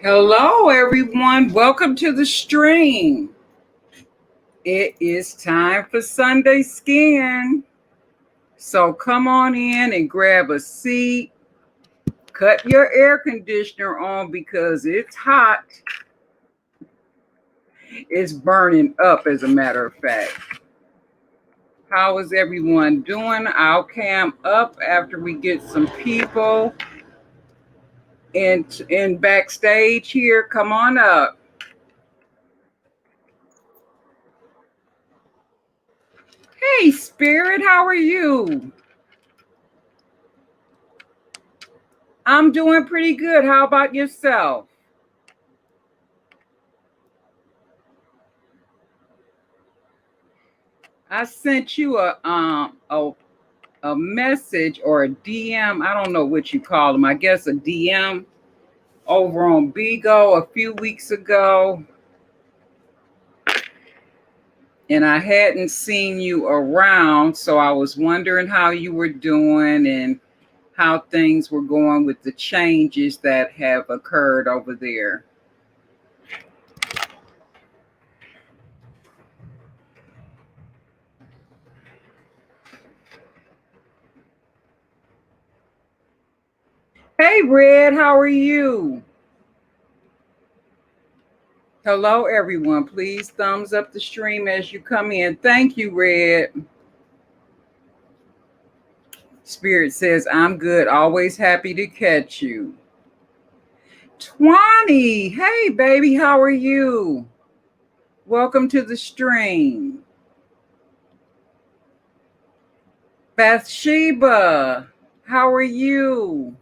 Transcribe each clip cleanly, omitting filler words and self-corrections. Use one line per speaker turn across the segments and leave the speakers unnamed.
Hello, everyone. Welcome to the stream. It is time for Sunday Skin. So come on in and grab a seat. Cut your air conditioner on because it's hot. It's burning up, as a matter of fact. How is everyone doing? I'll cam up after we get some people in backstage here. Come on up. Hey, Spirit, how are you? I'm doing pretty good. How about yourself? I sent you a message or a DM. I don't know what you call them. I guess a DM over on Bigo a few weeks ago. And I hadn't seen you around, so I was wondering how you were doing and how things were going with the changes that have occurred over there. Hey, Red, how are you? Hello, everyone. Please thumbs up the stream as you come in. Thank you, Red. Spirit says, I'm good. Always happy to catch you. 20. Hey, baby, how are you? Welcome to the stream. Bathsheba, how are you?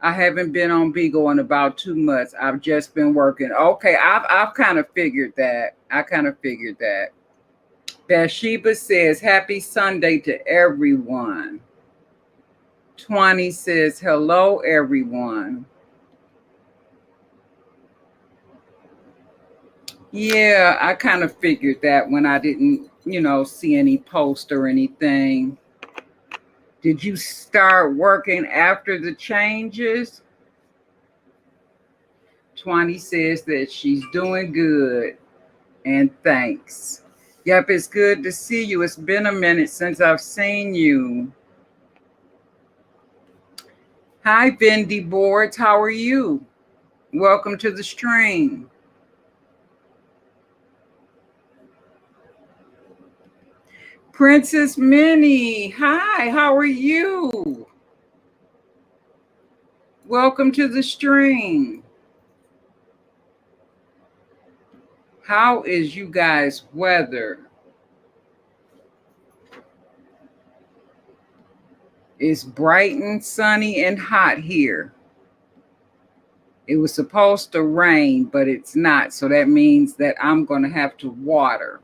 I haven't been on Beagle in about 2 months. I've just been working. Okay, I've kind of figured that. Bathsheba says, happy Sunday to everyone. 20 says, hello, everyone. Yeah, I kind of figured that when I didn't, see any post or anything. Did you start working after the changes? 20 says that she's doing good and thanks. Yep, it's good to see you. It's been a minute since I've seen you. Hi, Bendy Boards. How are you? Welcome to the stream. Princess Minnie. Hi, how are you? Welcome to the stream. How is you guys' weather? It's bright and sunny and hot here. It was supposed to rain, but it's not. So that means that I'm going to have to water.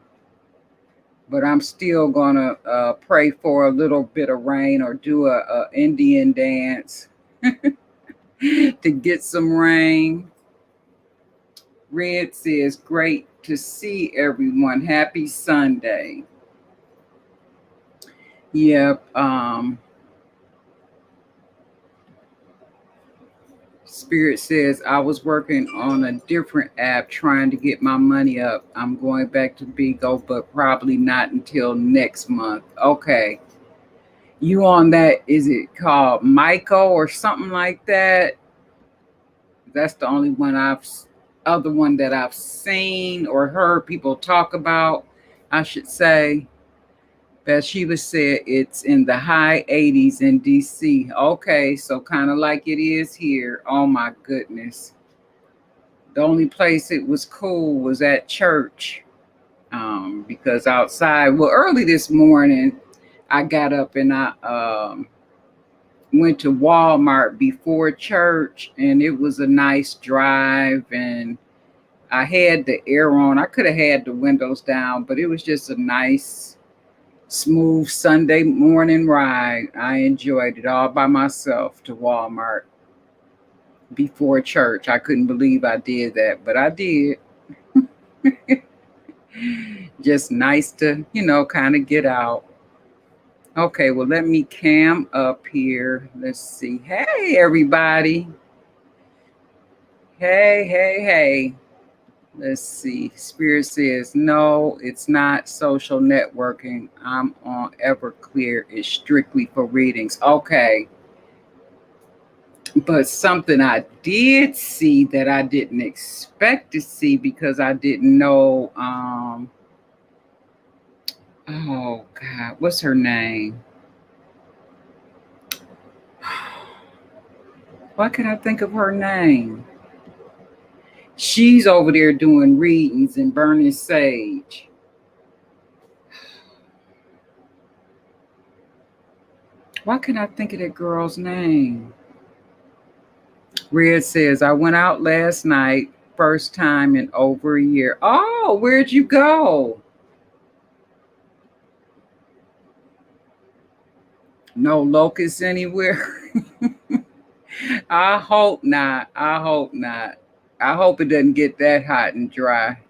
But I'm still going to pray for a little bit of rain or do a Indian dance to get some rain. Red says, great to see everyone. Happy Sunday. Yep. Spirit says, I was working on a different app trying to get my money up. I'm going back to Bigo, but probably not until next month. Okay. You on that, is it called Michael or something like that? That's the only other one that I've seen or heard people talk about, I should say. Bathsheba said it's in the high 80s in DC. Okay, so kind of like it is here. Oh my goodness. The only place it was cool was at church. Because outside, well, early this morning, I got up and I went to Walmart before church, and it was a nice drive, and I had the air on. I could have had the windows down, but it was just a nice, smooth Sunday morning ride. I enjoyed it all by myself to Walmart before church. I couldn't believe I did that, but I did. Just nice to, kind of get out. Okay, well, let me cam up here. Let's see. Hey, everybody. Hey. Let's see. Spirit says, no, it's not social networking. I'm on Everclear. It's strictly for readings. Okay. But something I did see that I didn't expect to see because I didn't know. Oh, God. What's her name? Why can't I think of her name? She's over there doing readings and burning sage. Why can't I think of that girl's name? Red says, I went out last night, first time in over a year. Oh, where'd you go? No locusts anywhere? I hope not. I hope not. I hope it doesn't get that hot and dry.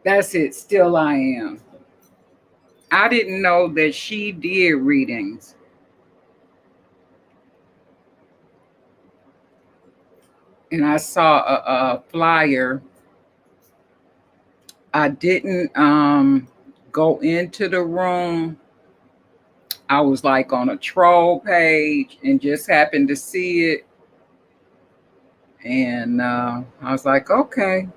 That's it. Still I am. I didn't know that she did readings. And I saw a flyer. I didn't go into the room. I was like on a troll page and just happened to see it. And I was like, okay.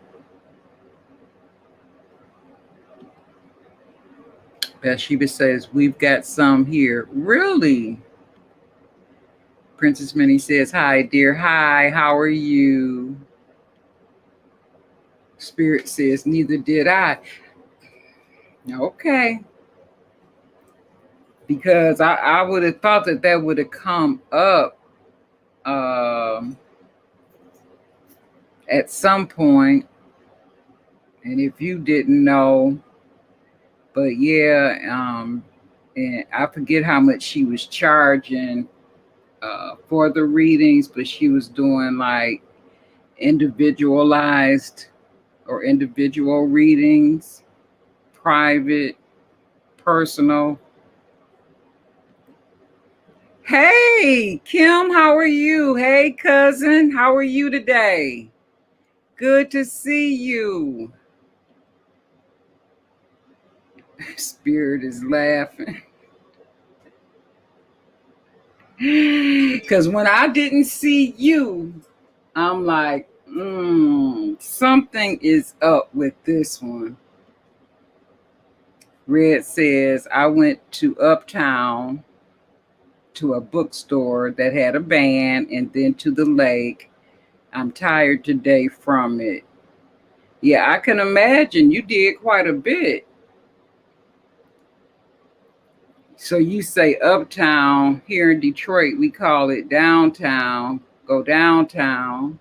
Bathsheba says, we've got some here. Really? Princess Minnie says, hi, dear. Hi, how are you? Spirit says, neither did I. Okay. Because I would have thought that would have come up at some point. And if you didn't know, but yeah, and I forget how much she was charging for the readings, but she was doing like individualized or individual readings, private, personal. Hey, Kim, how are you? Hey, cousin, how are you today? Good to see you. Spirit is laughing. Because when I didn't see you, I'm like, something is up with this one. Red says, I went to Uptown to a bookstore that had a band and then to the lake. I'm tired today from it. Yeah, I can imagine you did quite a bit. So you say Uptown. Here in Detroit, we call it downtown. Go downtown.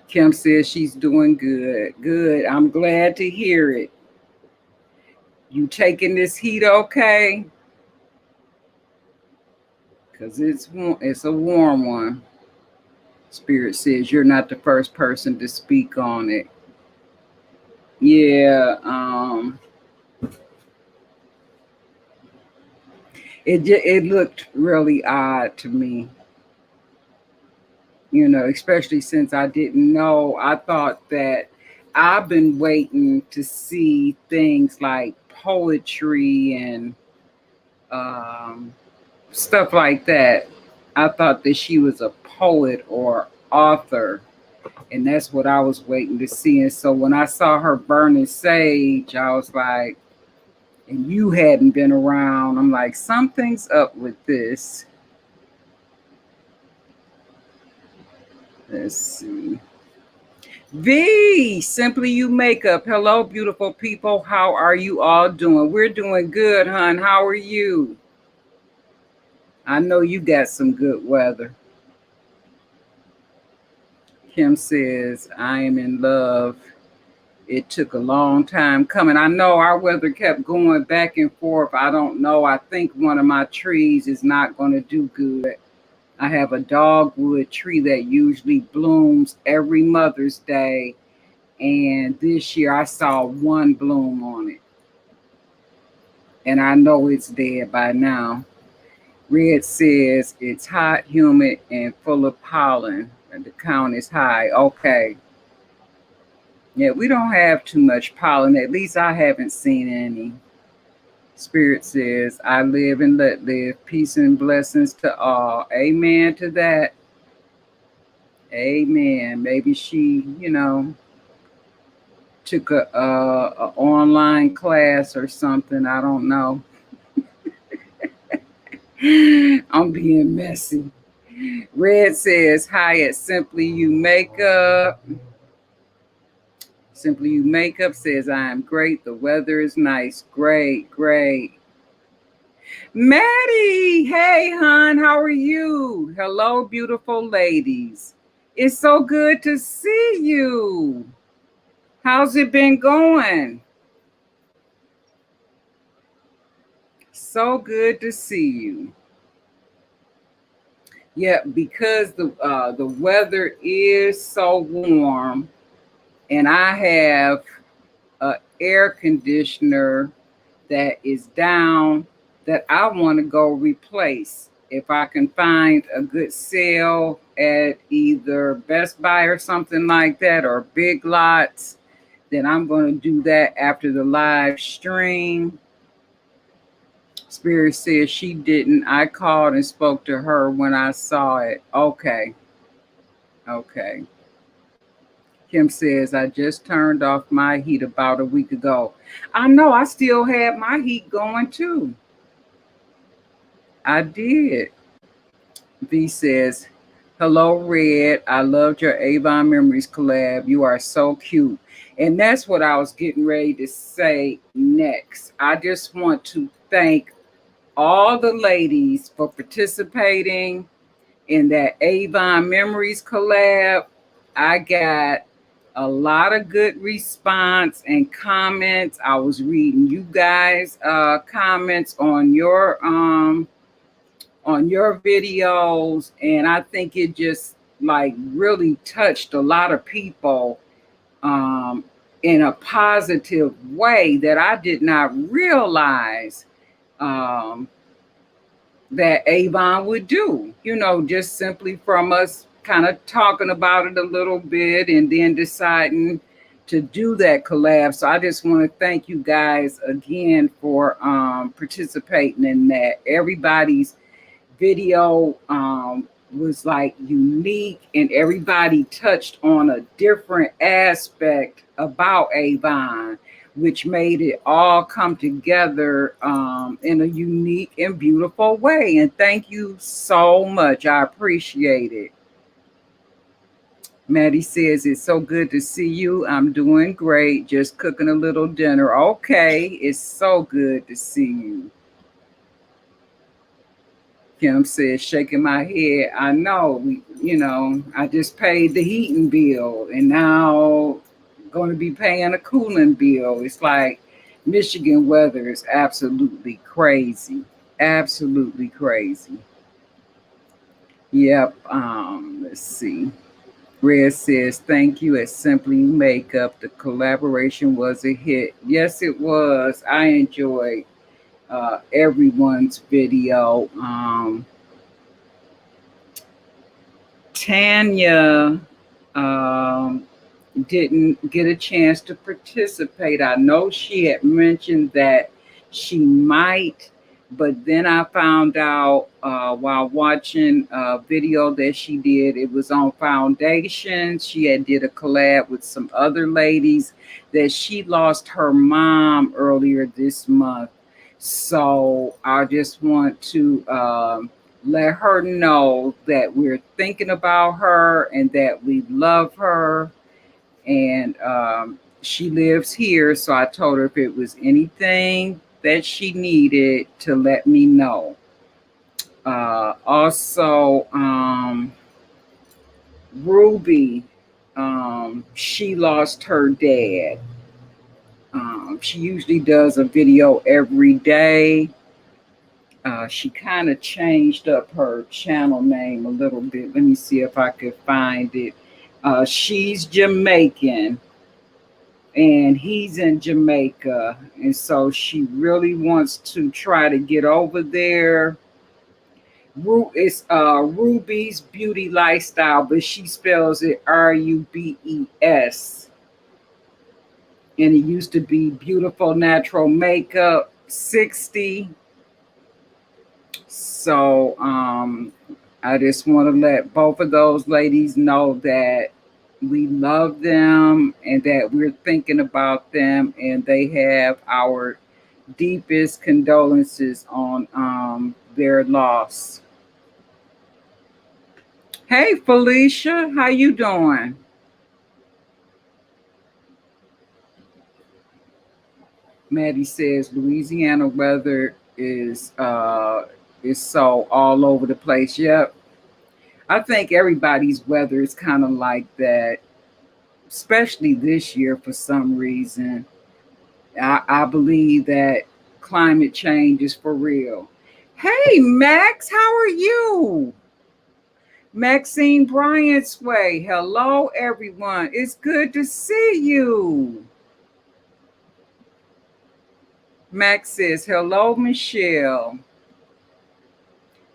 Kim says she's doing good. Good. I'm glad to hear it. You taking this heat okay? Because it's a warm one. Spirit says you're not the first person to speak on it. Yeah, it looked really odd to me. You know, especially since I didn't know. I thought that I've been waiting to see things like poetry and stuff like that. I thought that she was a poet or author, and that's what I was waiting to see. And so when I saw her burning sage, I was like, and you hadn't been around, I'm like, something's up with this. Let's see. V, Simply You Makeup. Hello, beautiful people. How are you all doing? We're doing good, hon. How are you? I know you got some good weather. Kim says, I am in love. It took a long time coming. I know our weather kept going back and forth. I don't know. I think one of my trees is not going to do good. I have a dogwood tree that usually blooms every Mother's Day. And this year I saw one bloom on it. And I know it's dead by now. Red says it's hot, humid, and full of pollen. And the count is high. Okay. Yeah, we don't have too much pollen. At least I haven't seen any. Spirit says, I live and let live. Peace and blessings to all. Amen to that. Amen. Maybe she, took a online class or something. I don't know. I'm being messy. Red says, hi at Simply You Makeup. Simply You Makeup says, I am great. The weather is nice. Great, great. Maddie, hey, hon, how are you? Hello, beautiful ladies. It's so good to see you. How's it been going? So good to see you. Yeah, because the weather is so warm, and I have a air conditioner that is down that I want to go replace. If I can find a good sale at either Best Buy or something like that, or Big Lots, then I'm going to do that after the live stream. Spirit says she didn't. I called and spoke to her when I saw it. Okay. Okay. Kim says, I just turned off my heat about a week ago. I know I still have my heat going too. I did. V says, hello, Red. I loved your Avon Memories collab. You are so cute. And that's what I was getting ready to say next. I just want to thank all the ladies for participating in that Avon Memories collab. I got a lot of good response and comments. I was reading you guys' comments on your videos, and I think it just like really touched a lot of people um, in a positive way that I did not realize um, that Avon would do, just simply from us kind of talking about it a little bit and then deciding to do that collab. So I just want to thank you guys again for participating in that. Everybody's video was like unique, and everybody touched on a different aspect about Avon, which made it all come together in a unique and beautiful way. And thank you so much. I appreciate it. Maddie says, it's so good to see you. I'm doing great. Just cooking a little dinner. Okay. It's so good to see you. Kim says, shaking my head. I know, I just paid the heating bill and now going to be paying a cooling bill. It's like Michigan weather is absolutely crazy. Absolutely crazy. Yep. Let's see. Red says, thank you at Simply Makeup. The collaboration was a hit. Yes, it was. I enjoyed everyone's video. Tanya didn't get a chance to participate. I know she had mentioned that she might, but then I found out while watching a video that she did, it was on foundation. She had did a collab with some other ladies that she lost her mom earlier this month. So I just want to let her know that we're thinking about her and that we love her. And she lives here. So I told her if it was anything that she needed to let me know. Also, Ruby, she lost her dad. She usually does a video every day. She kind of changed up her channel name a little bit. Let me see if I could find it. She's Jamaican and he's in Jamaica. And so she really wants to try to get over there. It's Ruby's Beauty Lifestyle, but she spells it Rubes. And it used to be Beautiful Natural Makeup 60. So I just want to let both of those ladies know that we love them and that we're thinking about them, and they have our deepest condolences on their loss. Hey Felicia, how you doing? Maddie says Louisiana weather is so all over the place. Yep. I think everybody's weather is kind of like that, especially this year for some reason. I believe that climate change is for real. Hey Max, how are you? Maxine Bryant's way. Hello everyone. It's good to see you. Max says, hello, Michelle.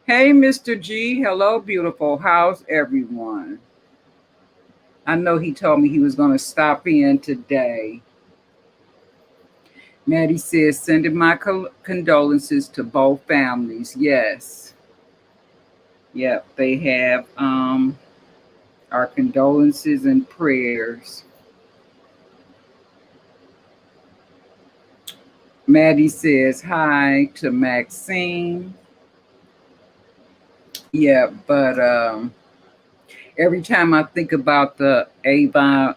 Hey, Mr. G. Hello, beautiful. How's everyone? I know he told me he was going to stop in today. Maddie says, sending my condolences to both families. Yes. Yep, they have our condolences and prayers. Maddie says hi to Maxine. Yeah, but every time I think about the Avon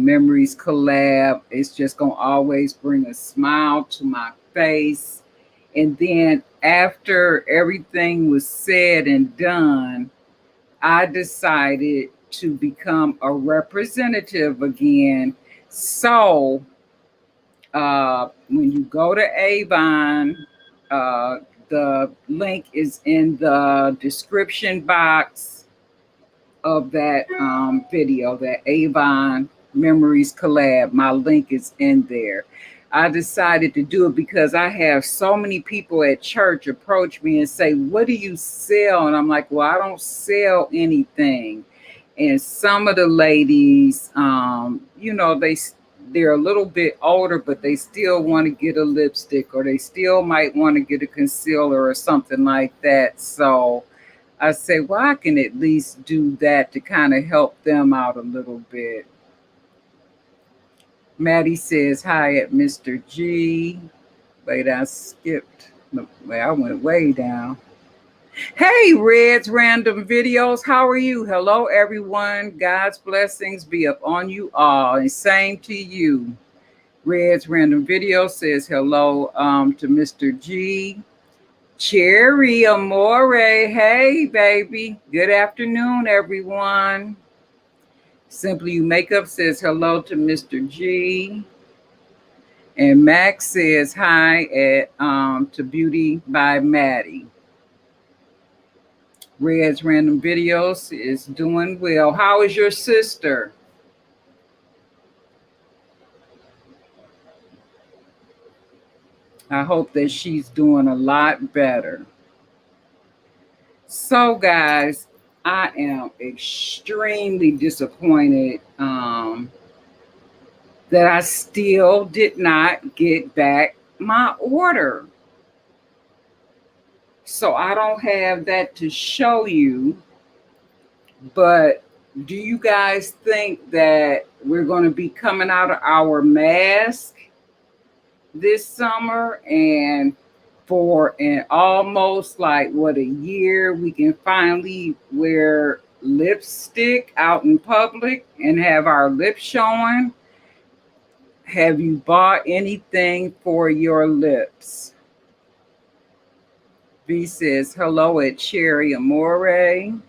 Memories collab, it's just going to always bring a smile to my face. And then after everything was said and done, I decided to become a representative again. So when you go to Avon, the link is in the description box of that video, that Avon Memories collab. My link is in there. I decided to do it because I have so many people at church approach me and say, what do you sell? And I'm like, well, I don't sell anything. And some of the ladies, they're a little bit older, but they still want to get a lipstick, or they still might want to get a concealer or something like that. So I say, well, I can at least do that to kind of help them out a little bit. Maddie says hi at Mr. G. Wait, I skipped. Well, I went way down. Hey, Red's Random Videos. How are you? Hello, everyone. God's blessings be upon you all. And same to you. Red's Random Video says hello to Mr. G. Cherry Amore. Hey, baby. Good afternoon, everyone. Simply You Makeup says hello to Mr. G. And Max says hi at to Beauty by Maddie. Red's Random Videos is doing well. How is your sister? I hope that she's doing a lot better. So, guys, I am extremely disappointed that I still did not get back my order. So I don't have that to show you. But do you guys think that we're going to be coming out of our mask this summer, and for an almost like what, a year, we can finally wear lipstick out in public and have our lips showing? Have you bought anything for your lips? V says hello at Cherry Amore.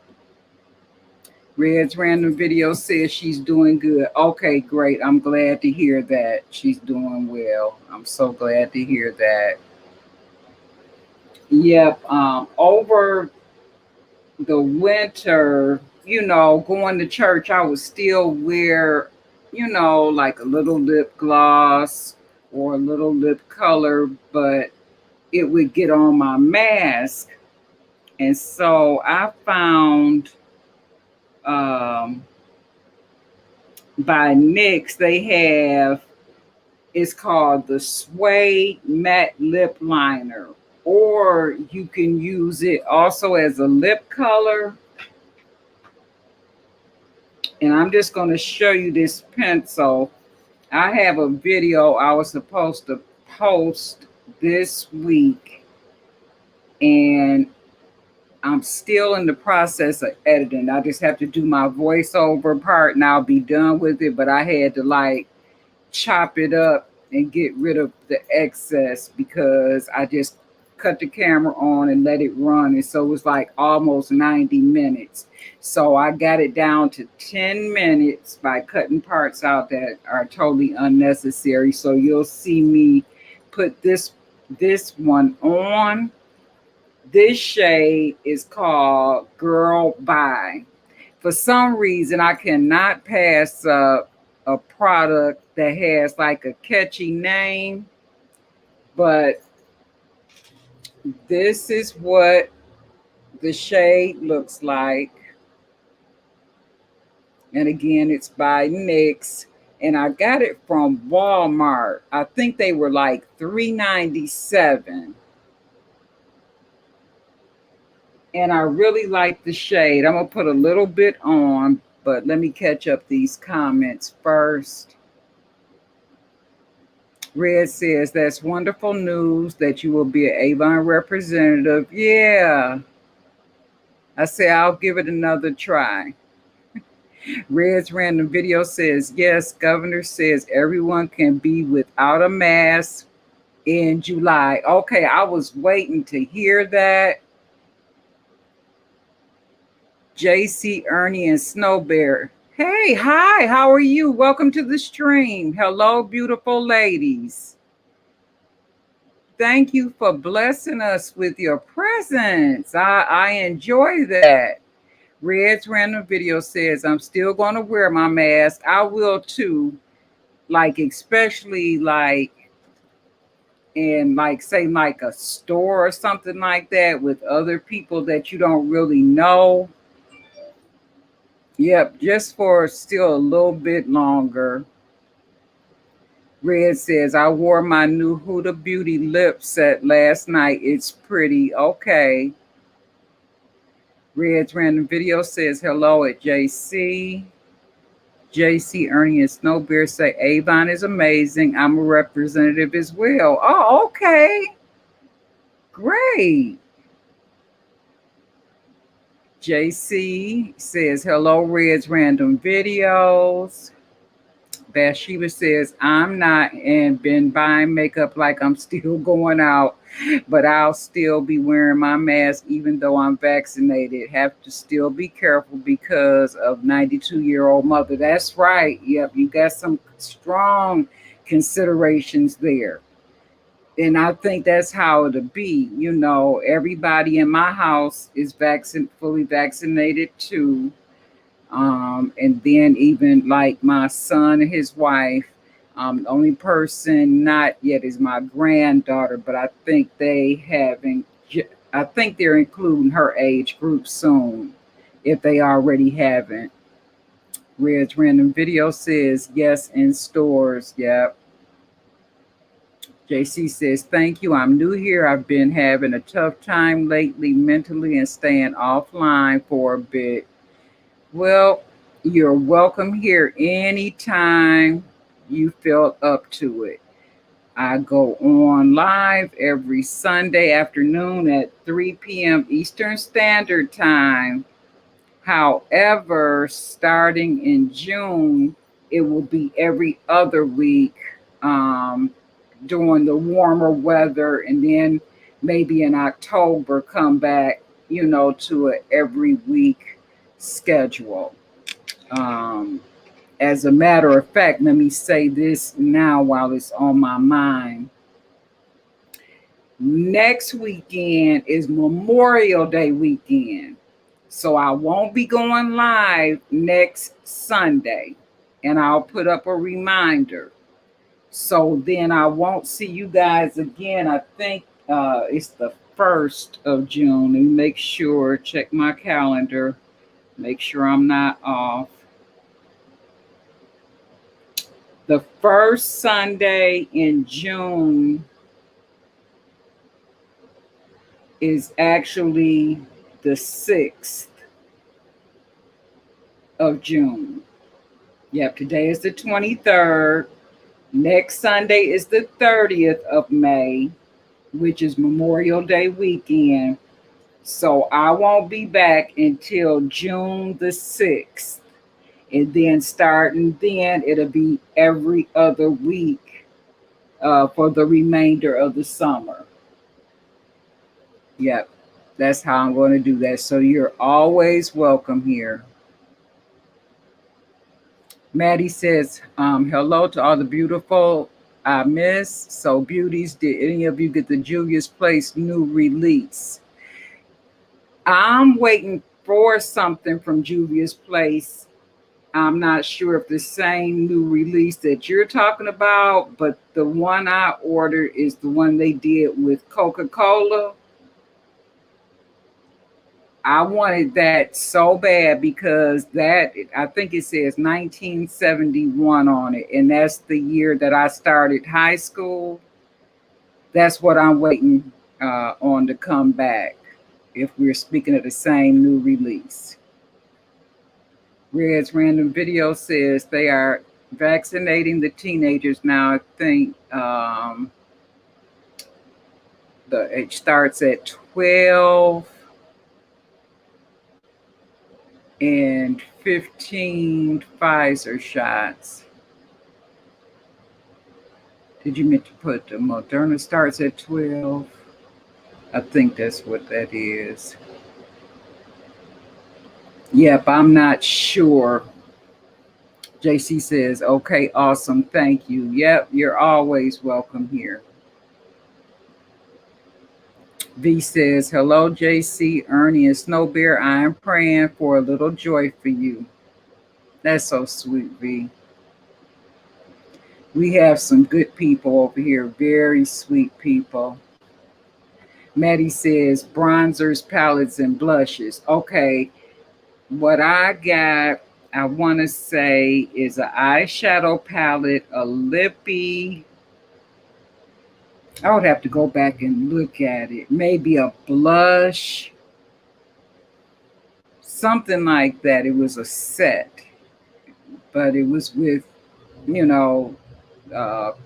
Red's Random Video says she's doing good. Okay, great. I'm glad to hear that she's doing well. I'm so glad to hear that. Yep. Over the winter, going to church, I would still wear, like a little lip gloss or a little lip color, but it would get on my mask. And so I found um, by NYX, they have, it's called the Suede Matte Lip Liner. Or you can use it also as a lip color. And I'm just going to show you this pencil. I have a video I was supposed to post this week, and I'm still in the process of editing. I just have to do my voiceover part and I'll be done with it. But I had to like chop it up and get rid of the excess because I just cut the camera on and let it run. And so it was like almost 90 minutes. So I got it down to 10 minutes by cutting parts out that are totally unnecessary. So you'll see me put this one on. This shade is called Girl Bye. For some reason, I cannot pass up a product that has like a catchy name, but this is what the shade looks like. And again, it's by NYX. And I got it from Walmart. I think they were like $3.97. And I really like the shade. I'm going to put a little bit on, but let me catch up these comments first. Red says, that's wonderful news that you will be an Avon representative. Yeah. I say, I'll give it another try. Red's random video says, yes, governor says everyone can be without a mask in July. Okay, I was waiting to hear that. JC, Ernie, and Snow Bear. Hey, hi, how are you? Welcome to the stream. Hello, beautiful ladies. Thank you for blessing us with your presence. I enjoy that. Red's random video says, I'm still going to wear my mask. I will too. Like, especially like in like, say, like a store or something like that with other people that you don't really know. Yep, just for still a little bit longer. Red says, I wore my new Huda Beauty lip set last night. It's pretty. Okay. Red's random video says, hello at JC. JC, Ernie, and Snowbear say, Avon is amazing. I'm a representative as well. Oh, okay. Great. JC says, hello, Red's random videos. Bathsheba says, I'm not and been buying makeup like I'm still going out, but I'll still be wearing my mask even though I'm vaccinated. Have to still be careful because of 92-year-old mother. That's right. Yep, you got some strong considerations there. And I think that's how it'll be. You know, everybody in my house is fully vaccinated too. And then even like my son and his wife, the only person not yet is my granddaughter, but I think I think they're including her age group soon, if they already haven't. Red's random video says yes in stores. Yep. JC says, thank you. I'm new here. I've been having a tough time lately mentally and staying offline for a bit. Well, you're welcome here anytime you feel up to it. I go on live every Sunday afternoon at 3 p.m. Eastern Standard Time. However, starting in June, it will be every other week during the warmer weather. And then maybe in October, come back, to a every week schedule. As a matter of fact, let me say this now while it's on my mind. Next weekend is Memorial Day weekend. So I won't be going live next Sunday. And I'll put up a reminder. So then I won't see you guys again. I think it's the 1st of June. And make sure, check my calendar, make sure I'm not off. The first Sunday in June is actually the 6th of June. Yep, today is the 23rd. Next Sunday is the 30th of May, which is Memorial Day weekend. So I won't be back until June the 6th. And then starting then, it'll be every other week for the remainder of the summer. Yep, that's how I'm going to do that. So you're always welcome here. Maddie says, hello to all the beautiful I miss. So beauties, did any of you get the Juvia's Place new release? I'm waiting for something from Juvia's Place. I'm not sure if the same new release that you're talking about, but the one I ordered is the one they did with Coca-Cola. I wanted that so bad because that, I think it says 1971 on it, and that's the year that I started high school. That's what I'm waiting on to come back, if we're speaking of the same new release. Red's random video says they are vaccinating the teenagers now. I think it starts at 12 and 15 Pfizer shots. Did you mean to put the Moderna starts at 12? I think that's what that is. Yep, I'm not sure. JC says, okay, awesome, thank you. Yep, you're always welcome here. V says, hello, JC, Ernie, and Snow Bear. I am praying for a little joy for you. That's so sweet, V. We have some good people over here, very sweet people. Maddie says, bronzers, palettes, and blushes. Okay, what I got, I want to say, is an eyeshadow palette, a lippy. I would have to go back and look at it. Maybe a blush, something like that. It was a set, but it was with,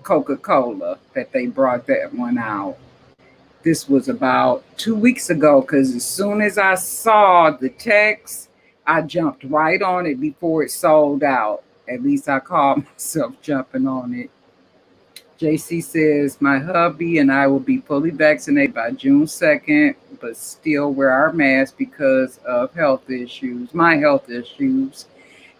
Coca-Cola that they brought that one out. This was about 2 weeks ago, because as soon as I saw the text, I jumped right on it before it sold out. At least I called myself jumping on it. JC says, my hubby and I will be fully vaccinated by June 2nd, but still wear our masks because of health issues, my health issues.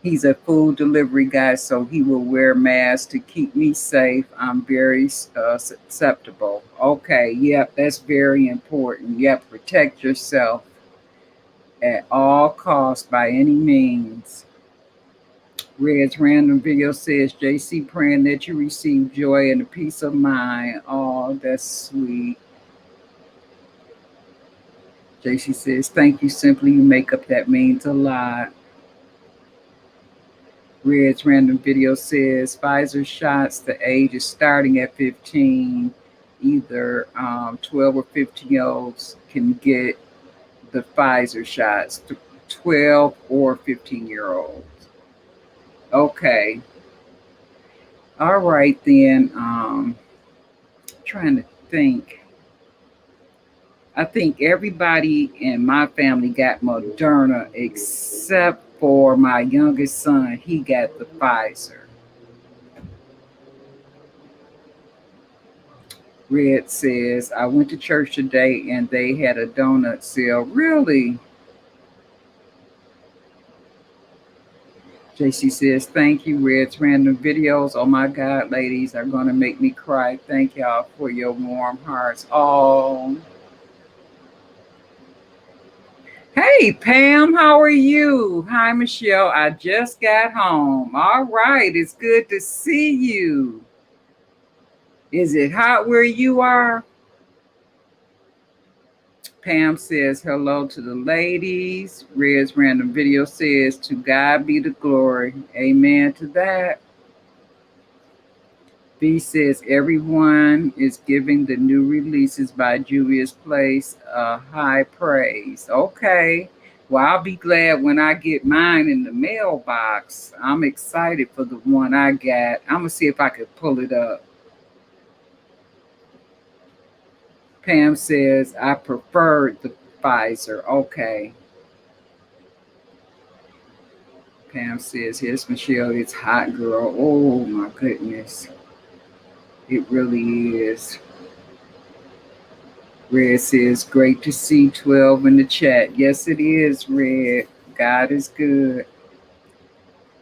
He's a food delivery guy, so he will wear masks to keep me safe. I'm very susceptible. Okay, yep, that's very important. Yep, protect yourself at all costs by any means. Red's random video says, JC, praying that you receive joy and a peace of mind. Oh, that's sweet. JC says, thank you, simply you make up, that means a lot. Red's random video says, Pfizer shots, the age is starting at 15. Either 12 or 15-year-olds can get the Pfizer shots, 12 or 15-year-olds. Okay. All right, then. Trying to think. I think everybody in my family got Moderna except for my youngest son. He got the Pfizer. Red says, I went to church today and they had a donut sale. Really? JC says, thank you, Red's random videos. Oh my God, ladies are going to make me cry. Thank y'all for your warm hearts. Oh. Hey, Pam, how are you? Hi, Michelle. I just got home. All right. It's good to see you. Is it hot where you are? Pam says hello to the ladies. Red's random video says to God be the glory. Amen to that. B says everyone is giving the new releases by Juvia's Place high praise. Okay. Well, I'll be glad when I get mine in the mailbox. I'm excited for the one I got. I'm going to see if I can pull it up. Pam says, I preferred the Pfizer. Okay. Pam says, here's Michelle. It's hot, girl. Oh, my goodness. It really is. Red says, great to see 12 in the chat. Yes, it is, Red. God is good.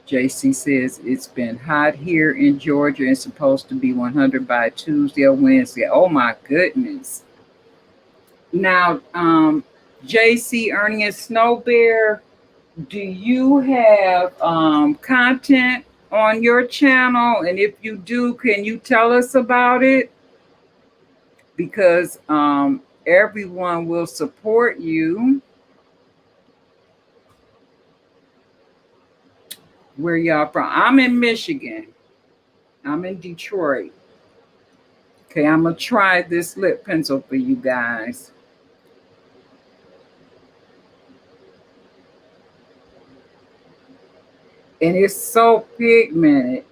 JC says, it's been hot here in Georgia and supposed to be 100 by Tuesday or Wednesday. Oh, my goodness. Now, JC, Ernie, and Snow Bear, do you have content on your channel? And if you do, can you tell us about it? Because everyone will support you. Where y'all from? I'm in Michigan. I'm in Detroit. Okay, I'm going to try this lip pencil for you guys. And it's so pigmented.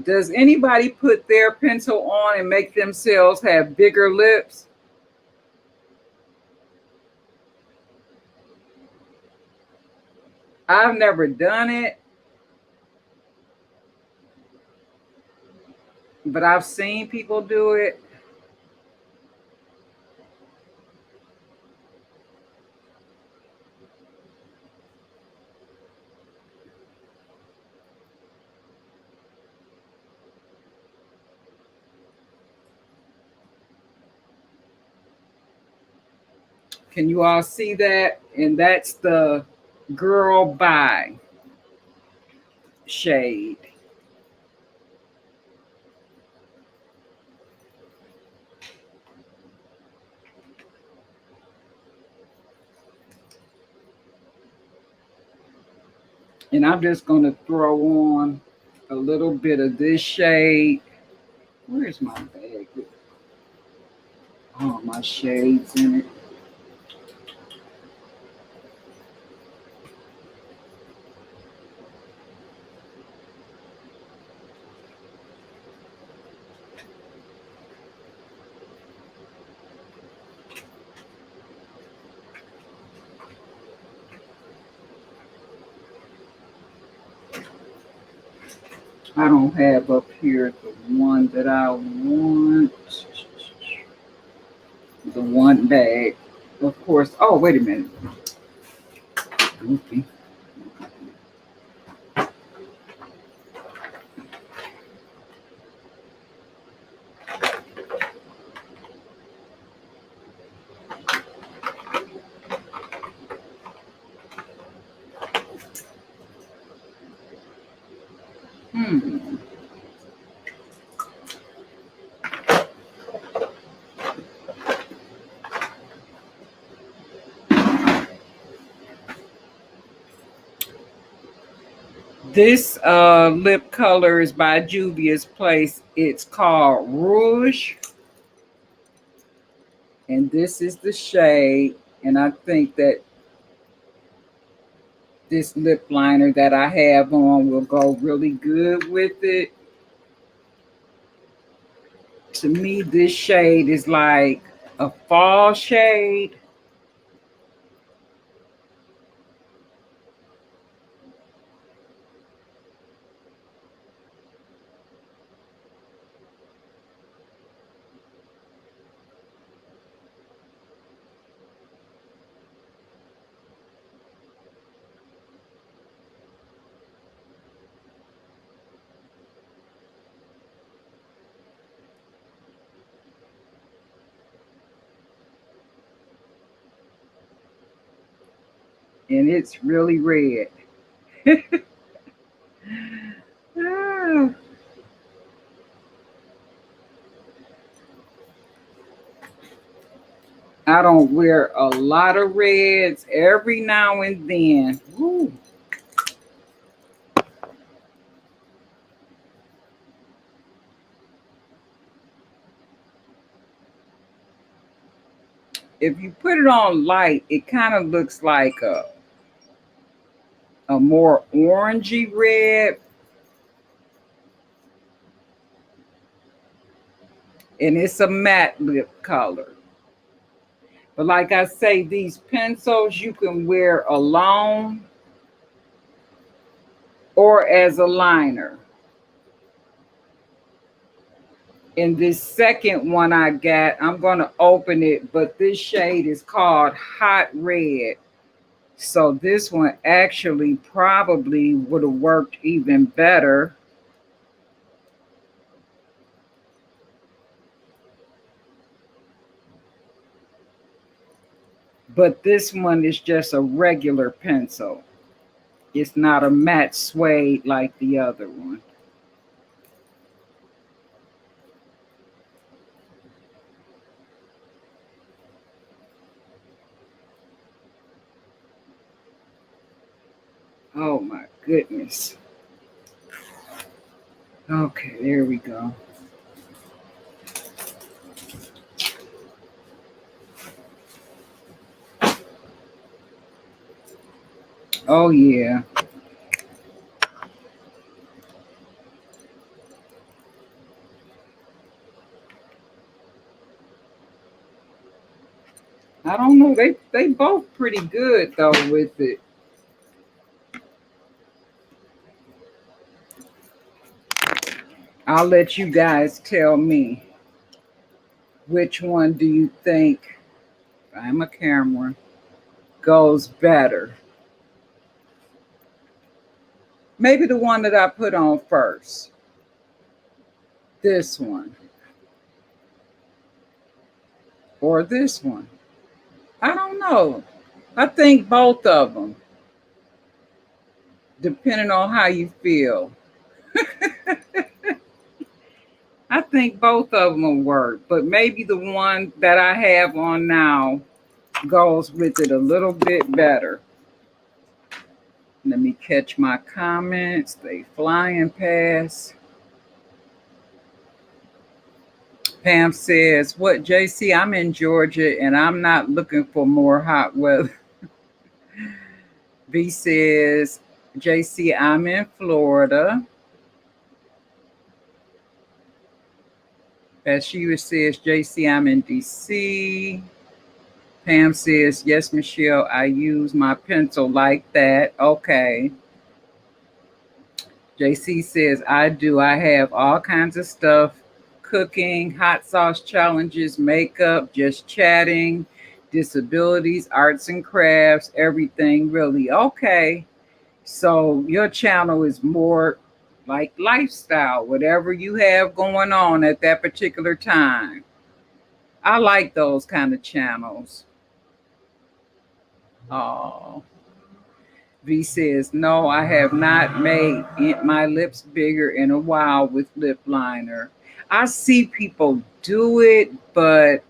Does anybody put their pencil on and make themselves have bigger lips? I've never done it, but I've seen people do it. Can you all see that? And that's the Girl Bye shade. And I'm just going to throw on a little bit of this shade. Where's my bag? Oh, my shades in it. I don't have up here the one that I want. The one bag, of course. Oh, wait a minute. Goofy. This lip color is by Juvia's Place. It's called Rouge. And this is the shade. And I think that this lip liner that I have on will go really good with it. To me, this shade is like a fall shade. and it's really red. Ah, I don't wear a lot of reds every now and then. Woo. If you put it on light, it kind of looks like a more orangey red, and it's a matte lip color. But like I say, these pencils you can wear alone or as a liner. And this second one I got, I'm going to open it, but this shade is called Hot Red. So this one actually probably would have worked even better. But this one is just a regular pencil. It's not a matte suede like the other one. Oh my goodness. Okay, there we go. Oh yeah. I don't know. They both pretty good though with it. I'll let you guys tell me which one do you think, I'm a camera, goes better. Maybe the one that I put on first. This one. Or this one. I don't know. I think both of them, depending on how you feel. I think both of them will work, but maybe the one that I have on now goes with it a little bit better. Let me catch my comments. They flying past. Pam says, what, JC? I'm in Georgia and I'm not looking for more hot weather. B says, JC, I'm in Florida. Bathsheba says, JC, I'm in DC. Pam says, yes, Michelle, I use my pencil like that. Okay. JC says, I do. I have all kinds of stuff, cooking, hot sauce challenges, makeup, just chatting, disabilities, arts and crafts, everything really. Okay. So your channel is more like lifestyle, whatever you have going on at that particular time. I like those kind of channels. Oh. V says, no, I have not made my lips bigger in a while with lip liner. I see people do it, but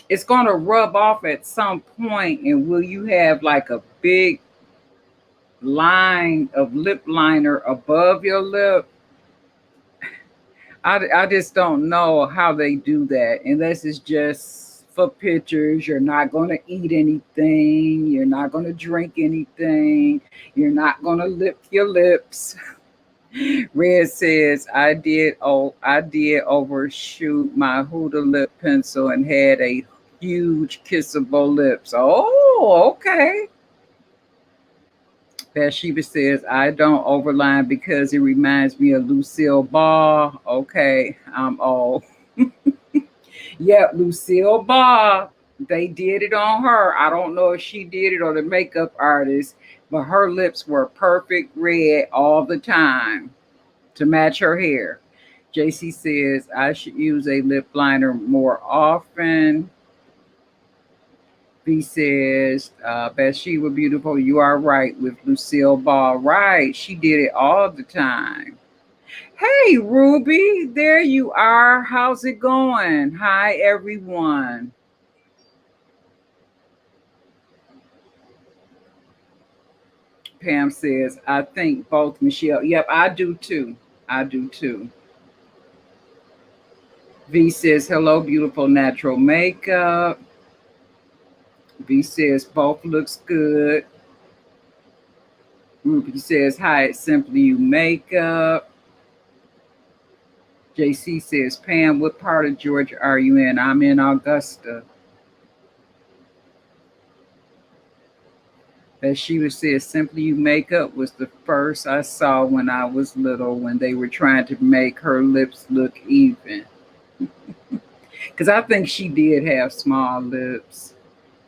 it's going to rub off at some point. And will you have like a big line of lip liner above your lip? I just don't know how they do that unless it's just for pictures. You're not going to eat anything. You're not going to drink anything. You're not going to lip your lips. Red says, I did overshoot my Huda lip pencil and had a huge kissable lips. Oh, okay. Bathsheba says, I don't overline because it reminds me of Lucille Ball. Okay, I'm old. Yep, Lucille Ball. They did it on her. I don't know if she did it or the makeup artist, but her lips were perfect red all the time to match her hair. JC says, I should use a lip liner more often. V says, Bathsheba Beautiful, you are right with Lucille Ball. Right, she did it all the time. Hey, Ruby, there you are. How's it going? Hi, everyone. Pam says, I think both Michelle. Yep, I do too. I do too. V says, hello, beautiful natural makeup. V says, both looks good. Ruby says, hi, it's Simply You Makeup. JC says, Pam, what part of Georgia are you in? I'm in Augusta. As she says, Simply You Makeup was the first I saw when I was little when they were trying to make her lips look even. Because I think she did have small lips.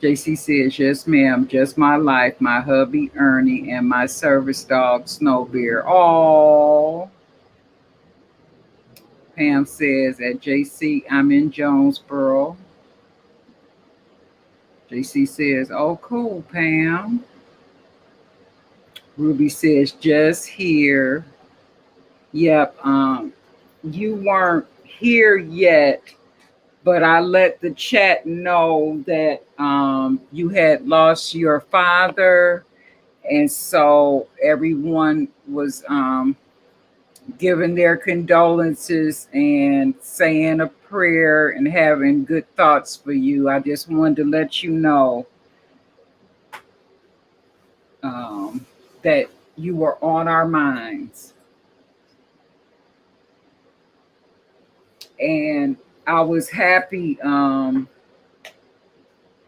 JC says, yes, ma'am, just my life, my hubby Ernie, and my service dog Snow Bear. Oh, Pam says, at JC, I'm in Jonesboro. JC says, oh, cool, Pam. Ruby says, just here. Yep, you weren't here yet, but I let the chat know that you had lost your father. And so everyone was giving their condolences and saying a prayer and having good thoughts for you. I just wanted to let you know um, that you were on our minds. And I was happy, and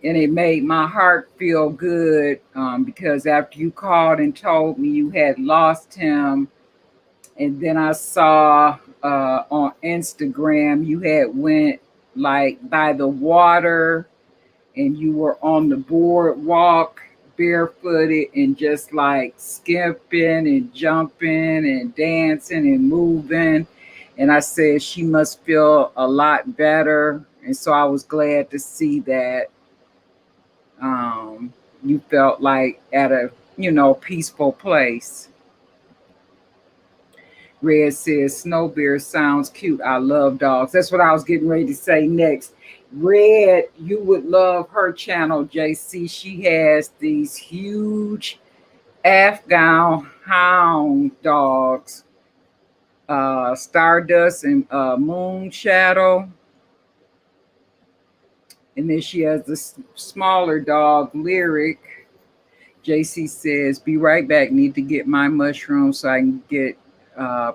it made my heart feel good because after you called and told me you had lost him, and then I saw on Instagram you had went like by the water and you were on the boardwalk barefooted and just like skipping and jumping and dancing and moving. And I said she must feel a lot better. And so I was glad to see that you felt like at a, peaceful place. Red says, Snow Bear sounds cute. I love dogs. That's what I was getting ready to say next. Red, you would love her channel, JC. She has these huge Afghan hound dogs, Stardust and Moon Shadow. And then she has this smaller dog, Lyric. JC says, be right back. Need to get my mushrooms so I can get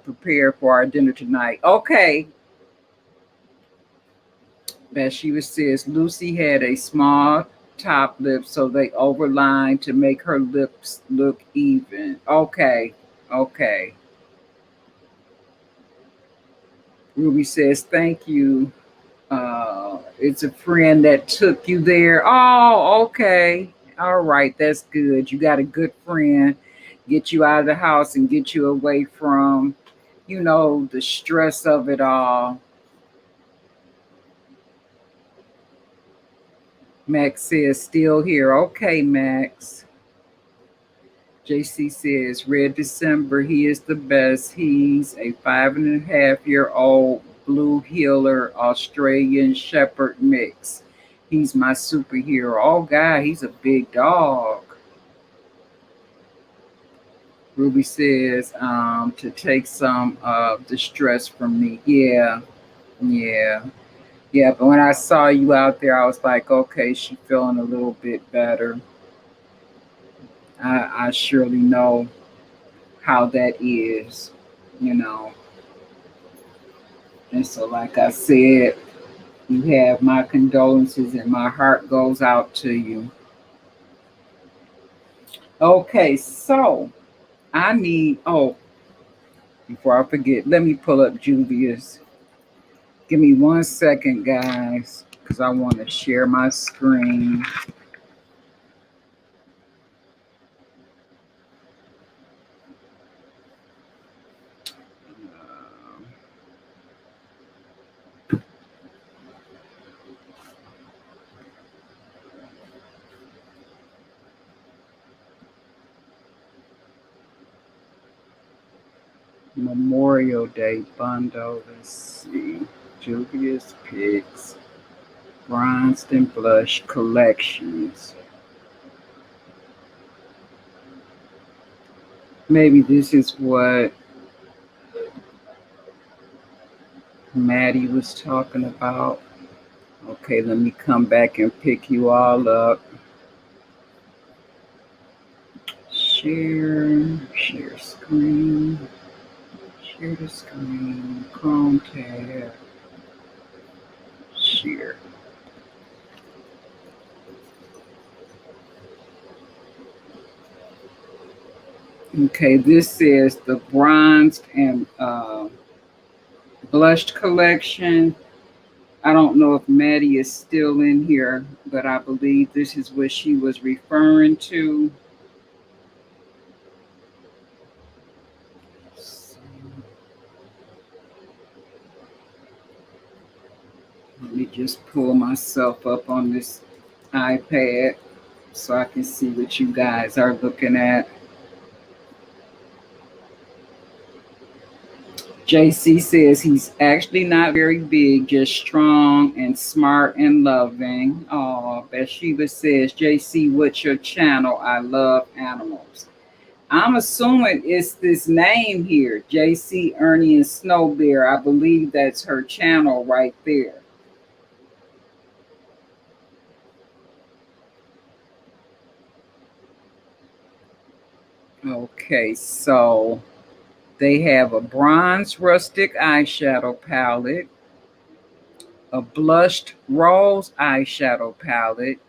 prepared for our dinner tonight. Okay. Bathsheba says, Lucy had a small top lip, so they overlined to make her lips look even. Okay. Okay. Ruby says, thank you. It's a friend that took you there. Oh, okay. All right, that's good. You got a good friend. Get you out of the house and get you away from, the stress of it all. Max says, still here. Okay, Max. JC says, Red December, he is the best. He's a 5.5-year-old blue heeler Australian Shepherd mix. He's my superhero. Oh, God, he's a big dog. Ruby says, to take some of the stress from me. Yeah, yeah, yeah. But when I saw you out there, I was like, okay, she's feeling a little bit better. I surely know how that is, you know. And so, like I said, you have my condolences and my heart goes out to you. Okay, so before I forget, let me pull up Juvia's. Give me 1 second, guys, because I want to share my screen. Memorial Day bundle. Let's see. Juvia's Picks. Bronzed and Blush Collections. Maybe this is what Maddie was talking about. Okay, let me come back and pick you all up. Share screen, share the screen, Chrome tab, share. Okay, this is the bronzed and blushed collection. I don't know if Maddie is still in here, but I believe this is what she was referring to. Let me just pull myself up on this iPad so I can see what you guys are looking at. JC says he's actually not very big, just strong and smart and loving. Oh, Bathsheba says, JC, what's your channel? I love animals. I'm assuming it's this name here, JC Ernie and Snow Bear. I believe that's her channel right there. Okay, so they have a bronze rustic eyeshadow palette, a blushed rose eyeshadow palette,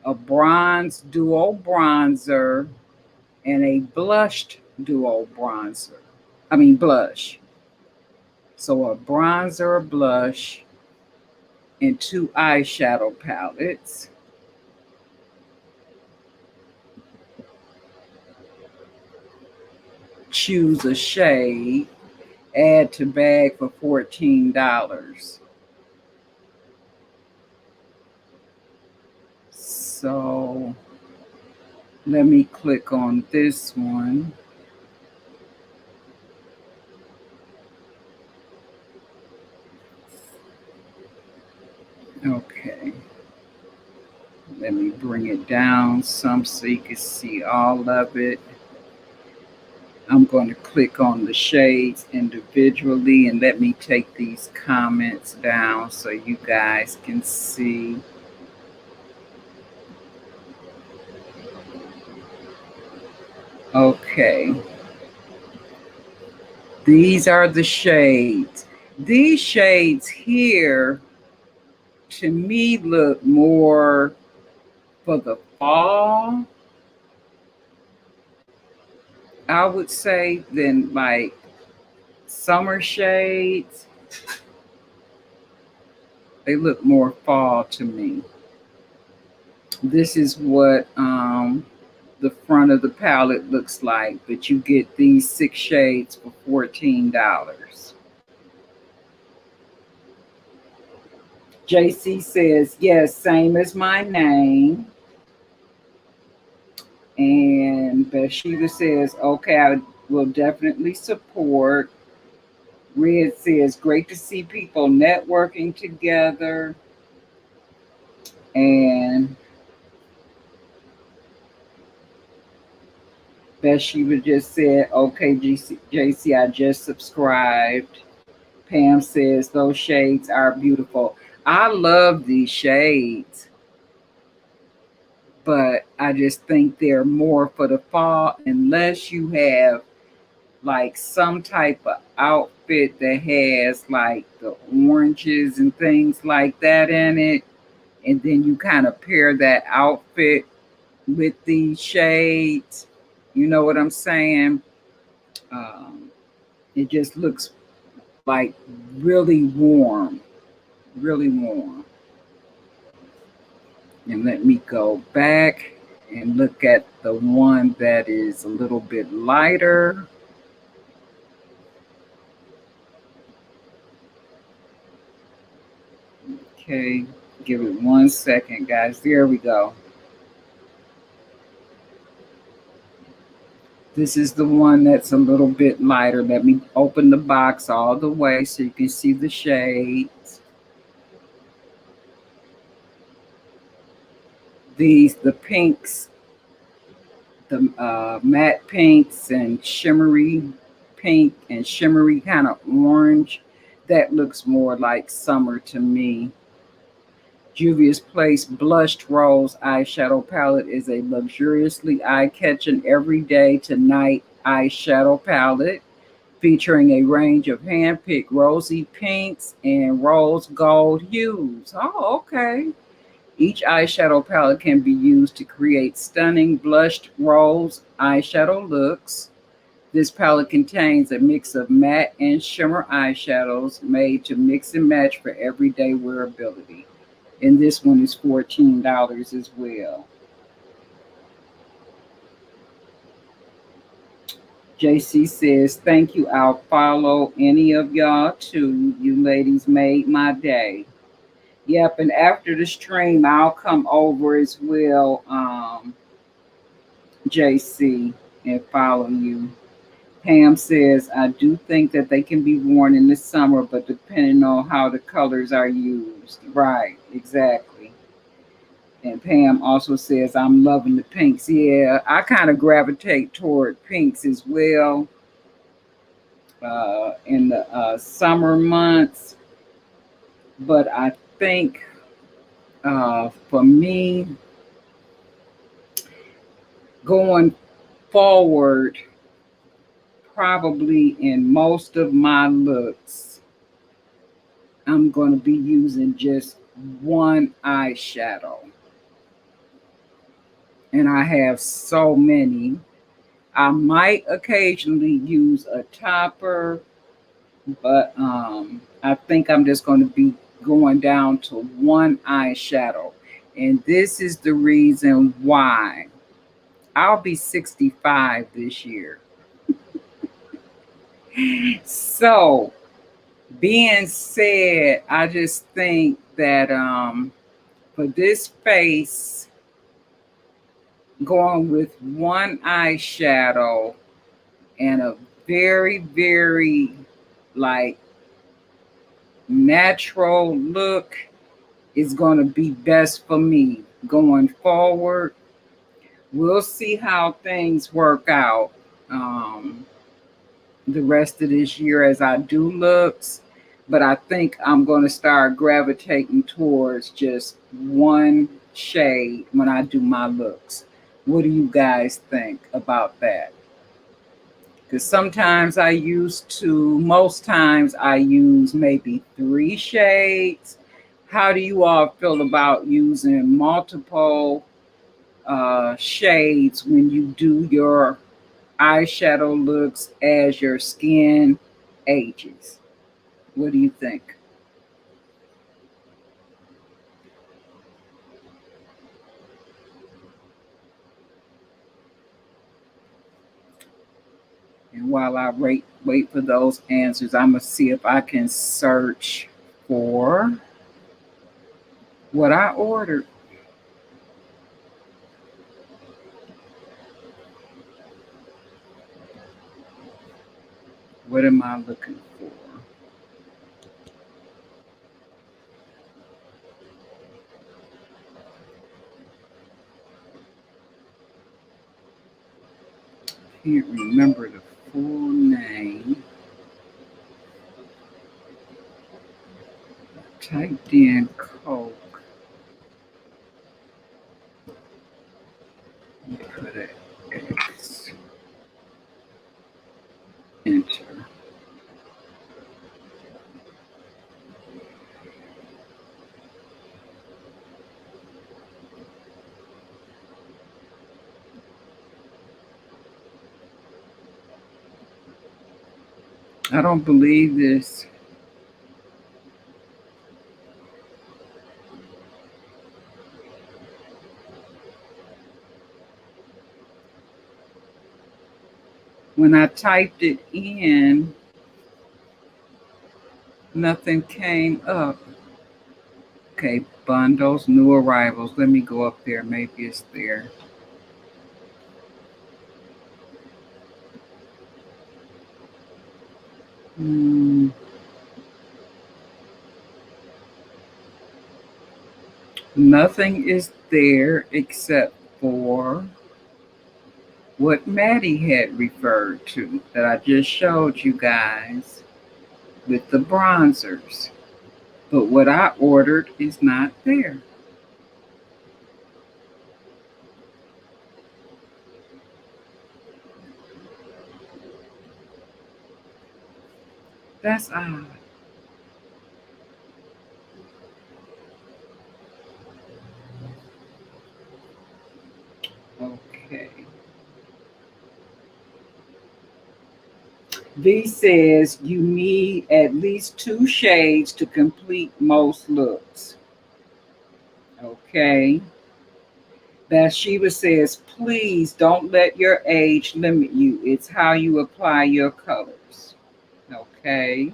a bronze duo bronzer, and a blushed duo bronzer. Blush. So a bronzer, a blush, and two eyeshadow palettes. Choose a shade, add to bag for $14. So let me click on this one. Okay. Let me bring it down some so you can see all of it. I'm going to click on the shades individually and let me take these comments down so you guys can see. Okay. These are the shades. These shades here, to me, look more for the fall, I would say, than like summer shades. They look more fall to me. This is what the front of the palette looks like, but you get these 6 shades for $14. JC says, yes, same as my name. And Bathsheba says, okay, I will definitely support. Red says, great to see people networking together. And Bathsheba just said, okay, JC, I just subscribed. Pam says, those shades are beautiful. I love these shades, but I just think they're more for the fall unless you have like some type of outfit that has like the oranges and things like that in it. And then you kind of pair that outfit with these shades. You know what I'm saying? Um, it just looks like really warm, really warm. And let me go back and look at the one that is a little bit lighter. Okay, give it 1 second, guys. There we go. This is the one that's a little bit lighter. Let me open the box all the way so you can see the shades. The pinks, the matte pinks and shimmery pink and shimmery kind of orange. That looks more like summer to me. Juvia's Place Blushed Rose eyeshadow palette is a luxuriously eye-catching everyday to night eyeshadow palette featuring a range of hand-picked rosy pinks and rose gold hues. Oh, okay. Each eyeshadow palette can be used to create stunning blushed rose eyeshadow looks. This palette contains a mix of matte and shimmer eyeshadows made to mix and match for everyday wearability. And this one is $14 as well. JC says, thank you. I'll follow any of y'all too. You ladies made my day. Yep, and after the stream, I'll come over as well, JC, and follow you. Pam says, I do think that they can be worn in the summer, but depending on how the colors are used. Right, exactly. And Pam also says, I'm loving the pinks. Yeah, I kind of gravitate toward pinks as well in the summer months. But I think for me, going forward, probably in most of my looks, I'm going to be using just one eyeshadow. And I have so many. I might occasionally use a topper, but I think I'm just going to be going down to one eyeshadow. And this is the reason why. I'll be 65 this year. So, being said, I just think that for this face, going with one eyeshadow and a very, very like natural look is going to be best for me going forward. We'll see how things work out the rest of this year as I do looks, but I think I'm going to start gravitating towards just one shade when I do my looks. What do you guys think about that? Because most times I use maybe three shades. How do you all feel about using multiple shades when you do your eyeshadow looks as your skin ages? What do you think? And while I wait for those answers, I'm going to see if I can search for what I ordered. What am I looking for? Can't remember the full name. Typed in Coke. Put an X. Enter. I don't believe this. When I typed it in, nothing came up. Okay, bundles, new arrivals. Let me go up there. Maybe it's there. Mm, nothing is there except for what Maddie had referred to that I just showed you guys with the bronzers. But what I ordered is not there. That's odd. Okay. V says you need at least 2 shades to complete most looks. Okay. Bathsheba says, please don't let your age limit you. It's how you apply your colors. Okay.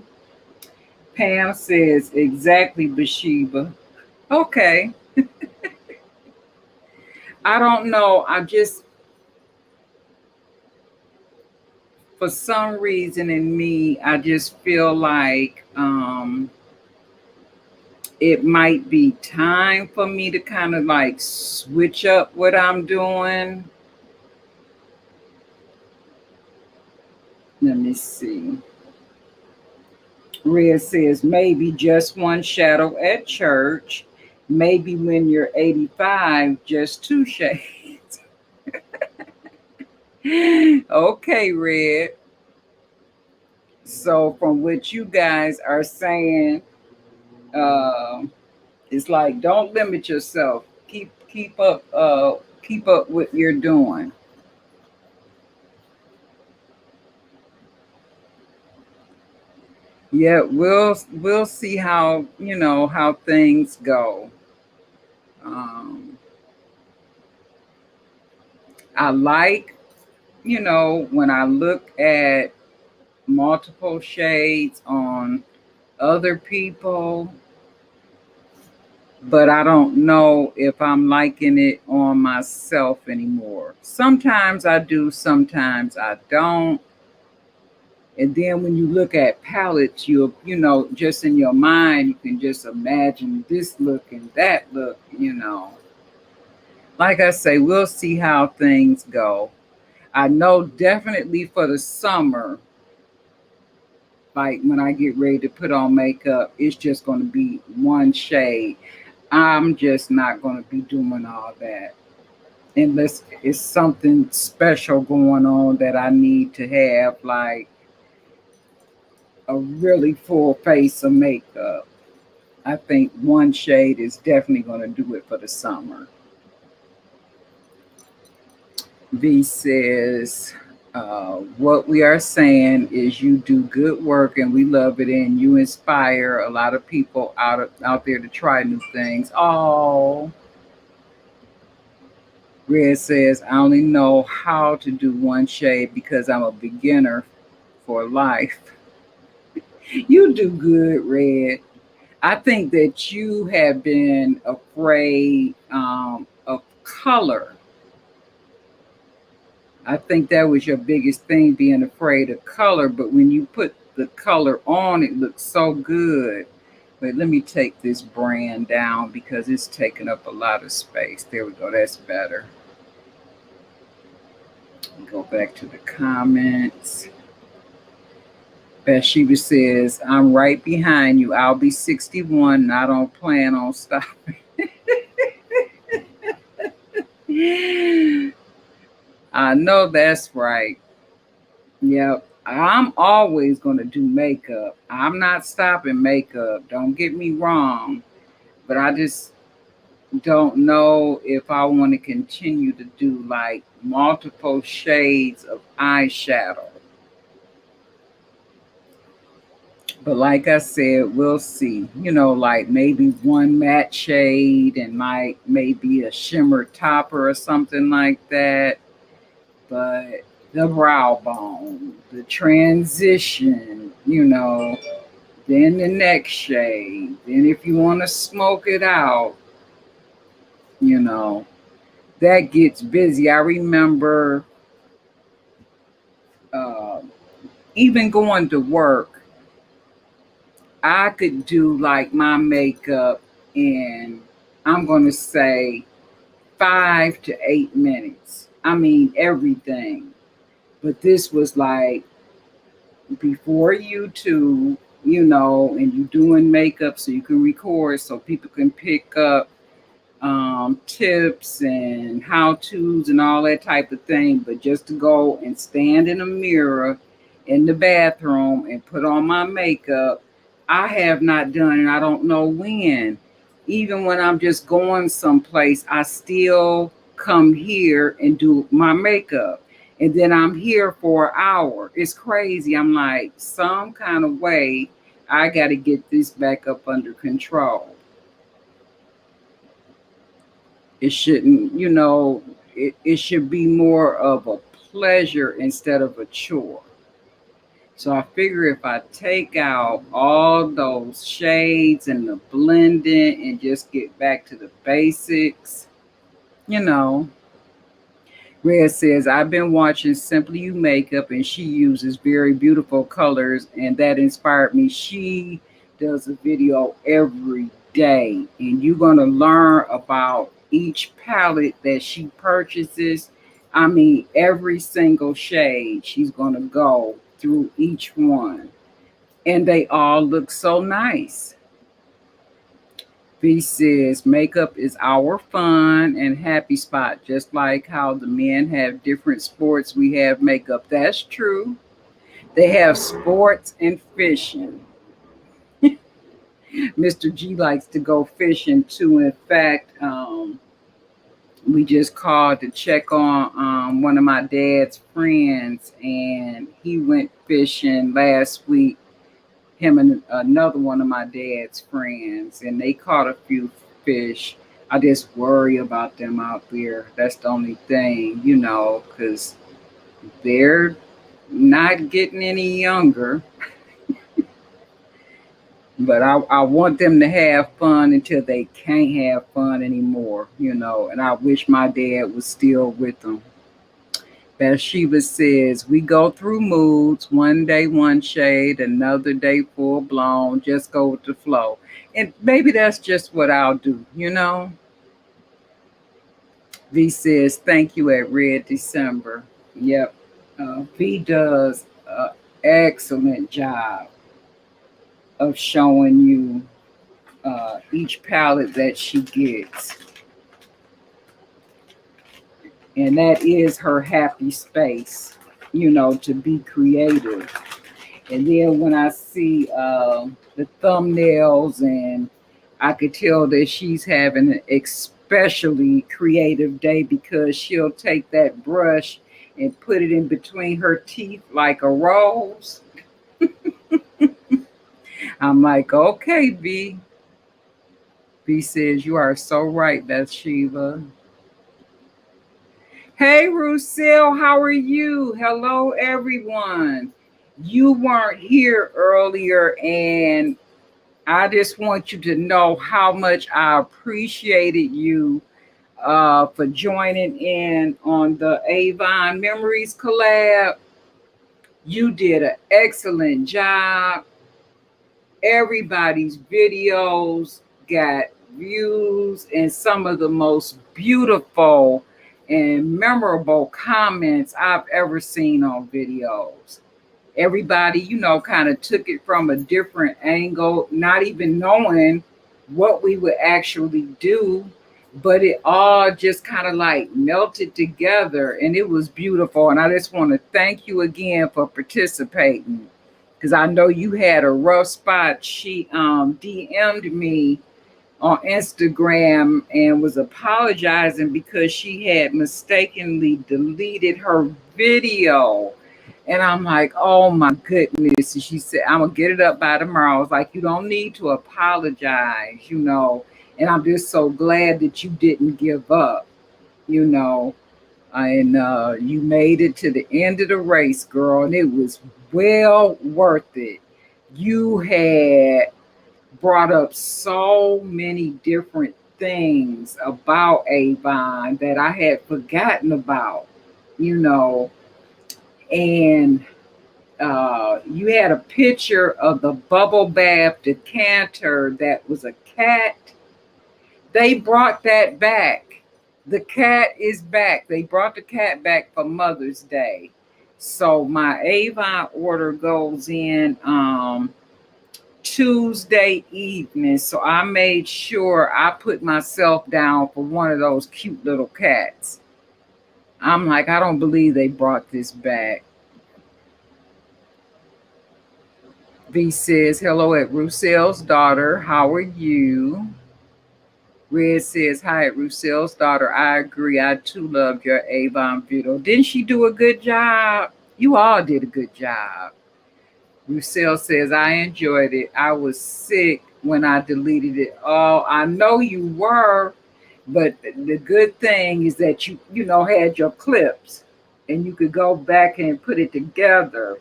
Pam says, exactly, Bathsheba. Okay. I don't know. I just, for some reason in me, I just feel like it might be time for me to kind of like switch up what I'm doing. Let me see. Red says maybe just one shadow at church. Maybe when you're 85, just 2 shades. Okay, Red. So from what you guys are saying, uh, it's like don't limit yourself. Keep up what you're doing. Yeah, we'll see how how things go. Um, I like when I look at multiple shades on other people, but I don't know if I'm liking it on myself anymore. Sometimes I do, sometimes I don't. And then when you look at palettes, just in your mind, you can just imagine this look and that look. Like I say, we'll see how things go. I know definitely for the summer, like when I get ready to put on makeup, it's just going to be one shade. I'm just not going to be doing all that unless it's something special going on that I need to have, like a really full face of makeup. I think one shade is definitely going to do it for the summer. V says, what we are saying is you do good work and we love it and you inspire a lot of people out there to try new things. Oh, Red says, I only know how to do one shade because I'm a beginner for life. You do good, Red. I think that you have been afraid of color. I think that was your biggest thing, being afraid of color. But when you put the color on, it looks so good. But let me take this brand down because it's taking up a lot of space. There we go. That's better. Go back to the comments. Bathsheba says, I'm right behind you. I'll be 61 and I don't plan on stopping. I know that's right. Yep. I'm always going to do makeup. I'm not stopping makeup. Don't get me wrong. But I just don't know if I want to continue to do like multiple shades of eyeshadow. But like I said, we'll see. Like maybe one matte shade and like maybe a shimmer topper or something like that. But the brow bone, the transition, then the next shade. Then if you want to smoke it out, you know, that gets busy. I remember uh, even going to work. I could do like my makeup in, I'm going to say, 5 to 8 minutes. I mean, everything. But this was like before YouTube, and you doing makeup so you can record so people can pick up tips and how to's and all that type of thing. But just to go and stand in a mirror in the bathroom and put on my makeup, I have not done, and I don't know when. Even when I'm just going someplace, I still come here and do my makeup. And then I'm here for an hour. It's crazy. I'm like, some kind of way, I got to get this back up under control. It shouldn't, it should be more of a pleasure instead of a chore. So I figure if I take out all those shades and the blending and just get back to the basics, you know, Red says, I've been watching Simply You Makeup and she uses very beautiful colors and that inspired me. She does a video every day and you're going to learn about each palette that she purchases. I mean, every single shade, she's going to go through each one and they all look so nice. B says makeup is our fun and happy spot, just like how the men have different sports, we have makeup. That's true. They have sports and fishing. Mr. G likes to go fishing too. In fact, we just called to check on one of my dad's friends, and he went fishing last week, him and another one of my dad's friends, and they caught a few fish. I just worry about them out there. That's the only thing, because they're not getting any younger. But I want them to have fun until they can't have fun anymore, and I wish my dad was still with them. Bathsheba says, we go through moods, one day one shade, another day full blown, just go with the flow. And maybe that's just what I'll do. V says, thank you at Red December. Yep. V does an excellent job of showing you each palette that she gets. And that is her happy space, to be creative. And then when I see the thumbnails, and I could tell that she's having an especially creative day because she'll take that brush and put it in between her teeth like a rose. I'm like, okay, B. B says, you are so right, Bathsheba. Hey, Rusille, how are you? Hello, everyone. You weren't here earlier, and I just want you to know how much I appreciated you for joining in on the Avon Memories collab. You did an excellent job. Everybody's videos got views and some of the most beautiful and memorable comments I've ever seen on videos. Everybody, kind of took it from a different angle, not even knowing what we would actually do, but it all just kind of like melted together and it was beautiful. And I just want to thank you again for participating because I know you had a rough spot. She DM'd me on Instagram and was apologizing because she had mistakenly deleted her video. And I'm like, oh my goodness. And she said, I'm going to get it up by tomorrow. I was like, you don't need to apologize. And I'm just so glad that you didn't give up, and you made it to the end of the race, girl. And it was well worth it. You had brought up so many different things about Avon that I had forgotten about, and you had a picture of the bubble bath decanter that was a cat. They brought that back. The cat is back. They brought the cat back for Mother's Day. So my Avon order goes in Tuesday evening. So I made sure I put myself down for one of those cute little cats. I'm like, I don't believe they brought this back. V says, hello at Roussel's daughter. How are you? Red says, hi at Roussel's daughter. I agree. I too loved your Avon video. Didn't she do a good job? You all did a good job. Roussel says, I enjoyed it. I was sick when I deleted it. Oh, I know you were, but the good thing is that you know, had your clips and you could go back and put it together.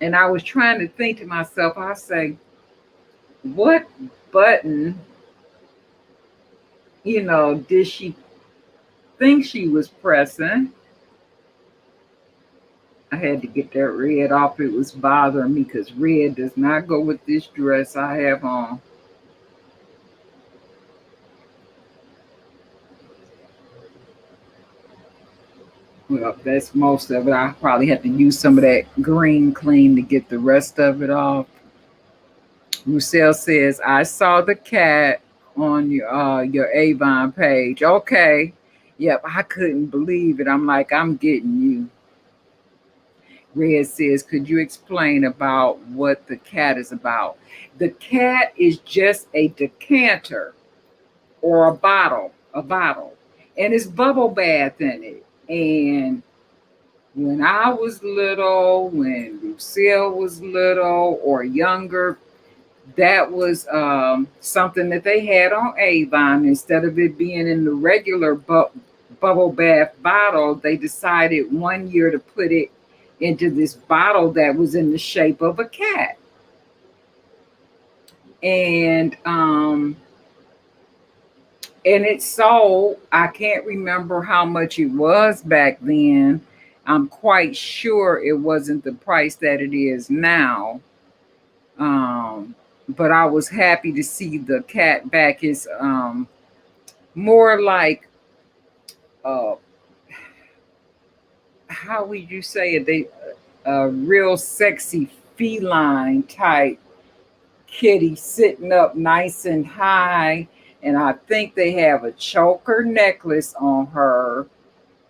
And I was trying to think to myself, I say, what button, did she think she was pressing? I had to get that red off. It was bothering me because red does not go with this dress I have on. Well, that's most of it. I probably have to use some of that green clean to get the rest of it off. Roussel says, I saw the cat on your Avon page. Okay. Yep, I couldn't believe it. I'm like, I'm getting you. Red says, could you explain about what the cat is about? The cat is just a decanter or a bottle, and it's bubble bath in it. And when I was little, when Lucille was little or younger, that was something that they had on Avon. Instead of it being in the regular bubble bath bottle, they decided one year to put it into this bottle that was in the shape of a cat. And it's sold. I can't remember how much it was back then. I'm quite sure it wasn't the price that it is now. But I was happy to see the cat back. Is more like how would you say it? They a real sexy feline type kitty sitting up nice and high, and I think they have a choker necklace on her,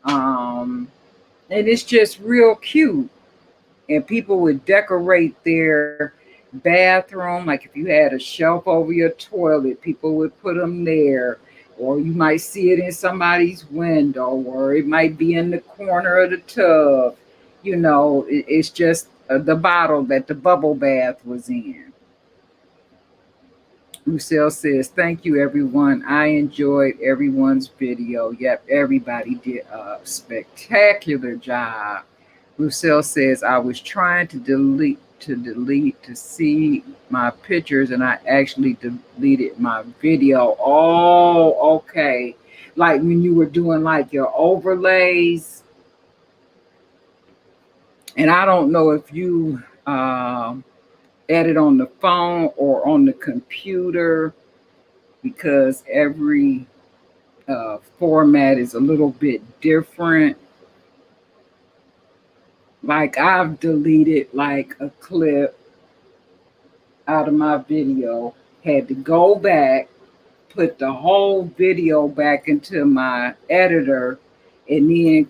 and it's just real cute. And people would decorate their bathroom, like if you had a shelf over your toilet, people would put them there, or you might see it in somebody's window, or it might be in the corner of the tub. It's just the bottle that the bubble bath was in. Lucille says, thank you, everyone. I enjoyed everyone's video. Yep, everybody did a spectacular job. Lucille says, I was trying to delete to see my pictures, and I actually deleted my video. Oh, okay. Like when you were doing like your overlays. And I don't know if you edit on the phone or on the computer, because every format is a little bit different. Like I've deleted like a clip out of my video, had to go back, put the whole video back into my editor, and then,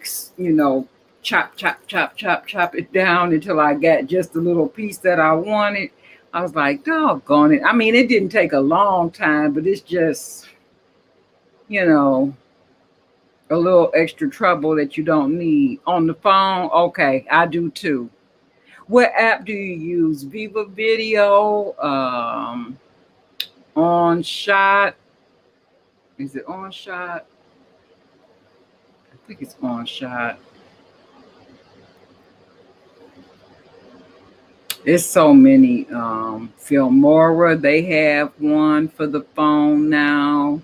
chop, chop, chop, chop, chop it down until I got just the little piece that I wanted. I was like, doggone it. I mean, it didn't take a long time, but it's just, a little extra trouble that you don't need. On the phone, okay, I do too. What app do you use? Viva Video, On Shot. Is it On Shot? I think it's On Shot. There's so many. Filmora, they have one for the phone now.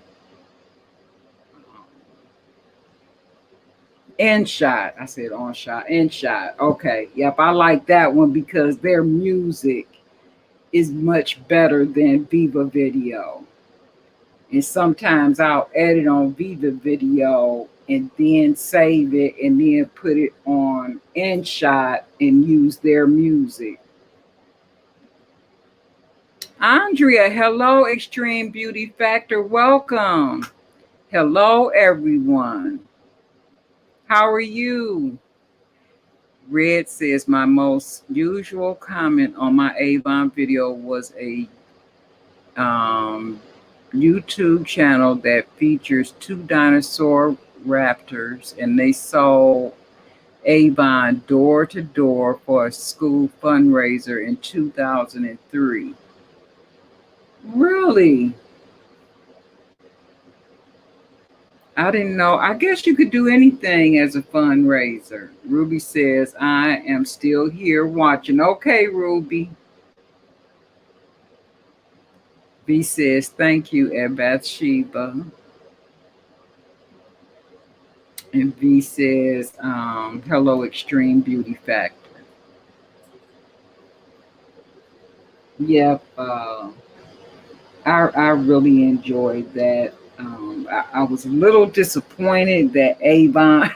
End shot. I said on shot. End shot. Okay. Yep. I like that one because their music is much better than Viva Video. And sometimes I'll edit on Viva Video and then save it and then put it on InShot and use their music. Andrea, hello, Extreme Beauty Factor. Welcome. Hello, everyone. How are you? Red says my most usual comment on my Avon video was a YouTube channel that features two dinosaur raptors, and they sold Avon door to door for a school fundraiser in 2003. Really? I didn't know. I guess you could do anything as a fundraiser. Ruby says, I am still here watching. Okay, Ruby. V says, thank you, Ed Bathsheba. And V says, hello, Extreme Beauty Factor. Yep. I really enjoyed that. I was a little disappointed that Avon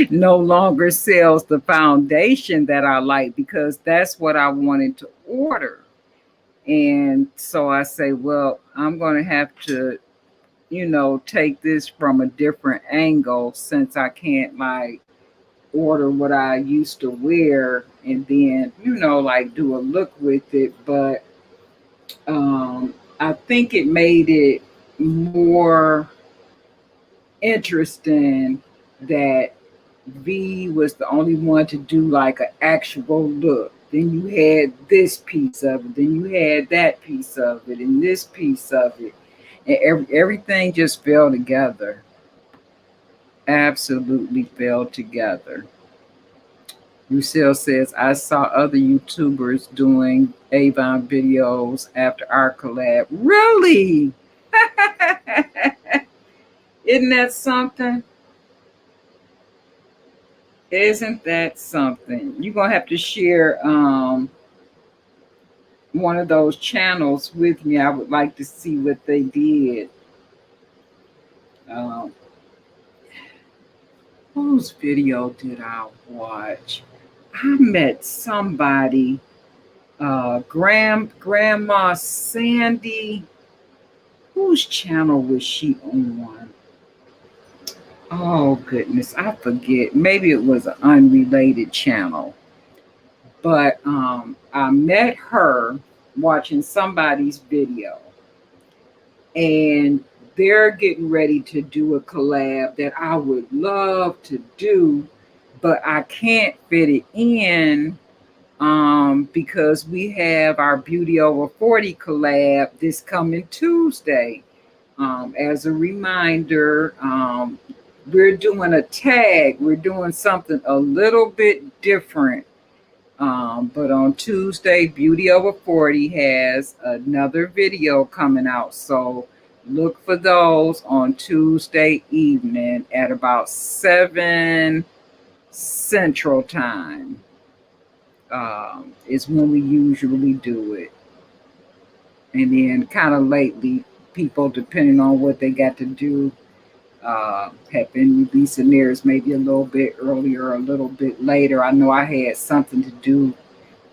no longer sells the foundation that I like because that's what I wanted to order. And so I say, well, I'm going to have to, take this from a different angle since I can't like order what I used to wear and then, like do a look with it. But I think it made it more interesting that V was the only one to do like an actual look. Then you had this piece of it, then you had that piece of it, and this piece of it. And everything just fell together. Absolutely fell together. Lucille says, I saw other YouTubers doing Avon videos after our collab. Really? Isn't that something? Isn't that something? You're going to have to share one of those channels with me. I would like to see what they did. Whose video did I watch? I met somebody, Grandma Sandy. Whose channel was she on? Oh, goodness, I forget. Maybe it was an unrelated channel. But I met her watching somebody's video. And they're getting ready to do a collab that I would love to do, but I can't fit it in because we have our Beauty Over 40 collab this coming Tuesday. As a reminder, we're doing a tag. We're doing something a little bit different. But on Tuesday, Beauty Over 40 has another video coming out. So look for those on Tuesday evening at about 7 Central Time. Is when we usually do it. And then kind of lately, people, depending on what they got to do, have been releasing theirs maybe a little bit earlier or a little bit later. I know I had something to do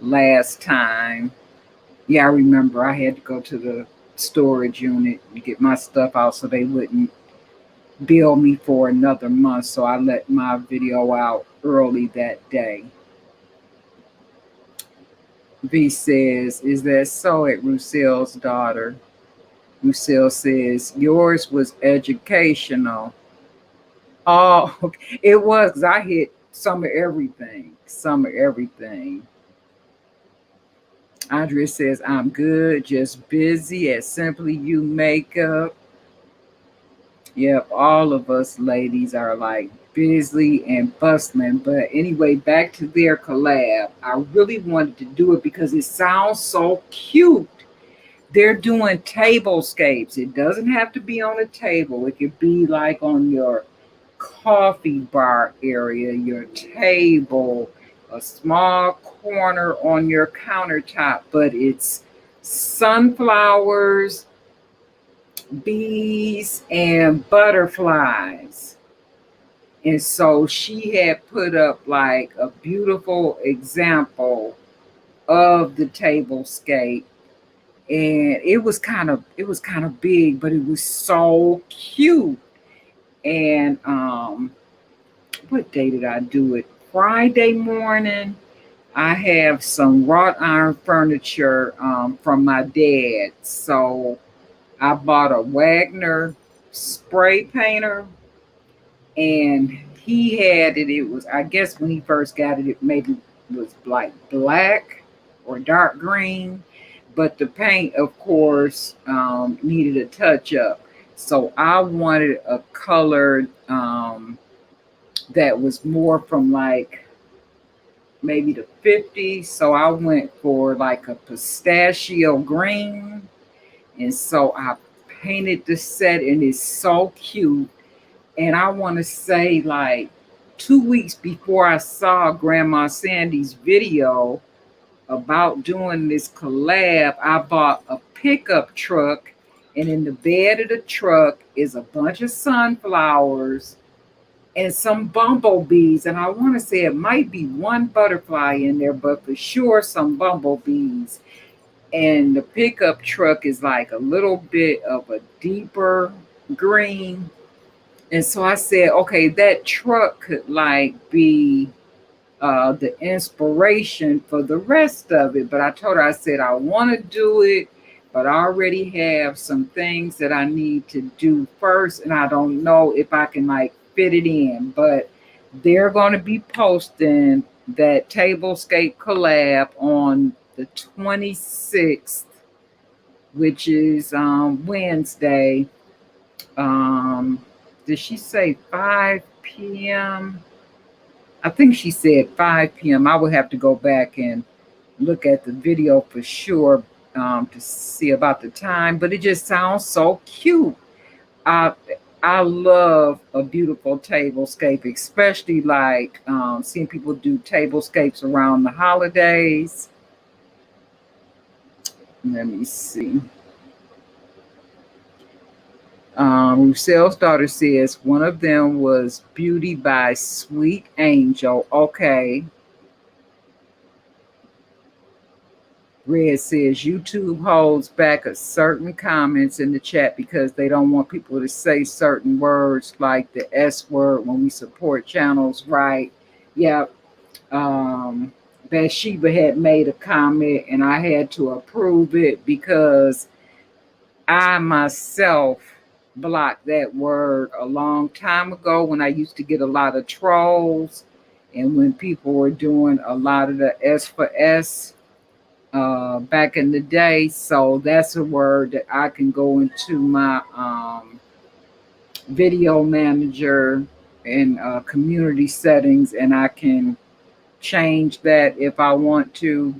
last time. Yeah, I remember I had to go to the storage unit and get my stuff out so they wouldn't bill me for another month. So I let my video out early that day. V says, is that so at Russell's daughter? Russell says, yours was educational. Oh, it was because I hit some of everything. Andrea says, I'm good, just busy at Simply You Makeup. Yep, all of us ladies are like busy and bustling. But anyway, back to their collab. I really wanted to do it because it sounds so cute. They're doing tablescapes. It doesn't have to be on a table. It could be like on your coffee bar area, your table, a small corner on your countertop, but it's sunflowers, bees, and butterflies. And so she had put up like a beautiful example of the tablescape, and it was kind of big, but it was so cute. And what day did I do it? Friday morning. I have some wrought iron furniture from my dad. So I bought a Wagner spray painter, and he had it. It was, I guess, when he first got it, it maybe was like black or dark green, but the paint, of course, needed a touch up. So I wanted a color that was more from like maybe the 50s. So I went for like a pistachio green. And so I painted the set, and it's so cute. And I want to say, like, 2 weeks before I saw Grandma Sandy's video about doing this collab, I bought a pickup truck. And in the bed of the truck is a bunch of sunflowers and some bumblebees. And I want to say it might be one butterfly in there, but for sure some bumblebees. And the pickup truck is like a little bit of a deeper green. And so I said, okay, that truck could like be the inspiration for the rest of it. But I told her, I said, I want to do it, but I already have some things that I need to do first. And I don't know if I can like fit it in. But they're going to be posting that Tablescape collab on the 26th, which is Wednesday. Did she say 5 p.m.? I think she said 5 p.m. I would have to go back and look at the video for sure to see about the time, but it just sounds so cute. I I love a beautiful tablescape, especially like seeing people do tablescapes around the holidays. Let me see. Rochelle's daughter says one of them was Beauty by Sweet Angel. Okay. Red says YouTube holds back a certain comments in the chat because they don't want people to say certain words like the S word when we support channels, right? Yeah. Bathsheba had made a comment and I had to approve it because I myself blocked that word a long time ago when I used to get a lot of trolls and when people were doing a lot of the S for S back in the day. So that's a word that I can go into my video manager and community settings, and I can change that if I want to.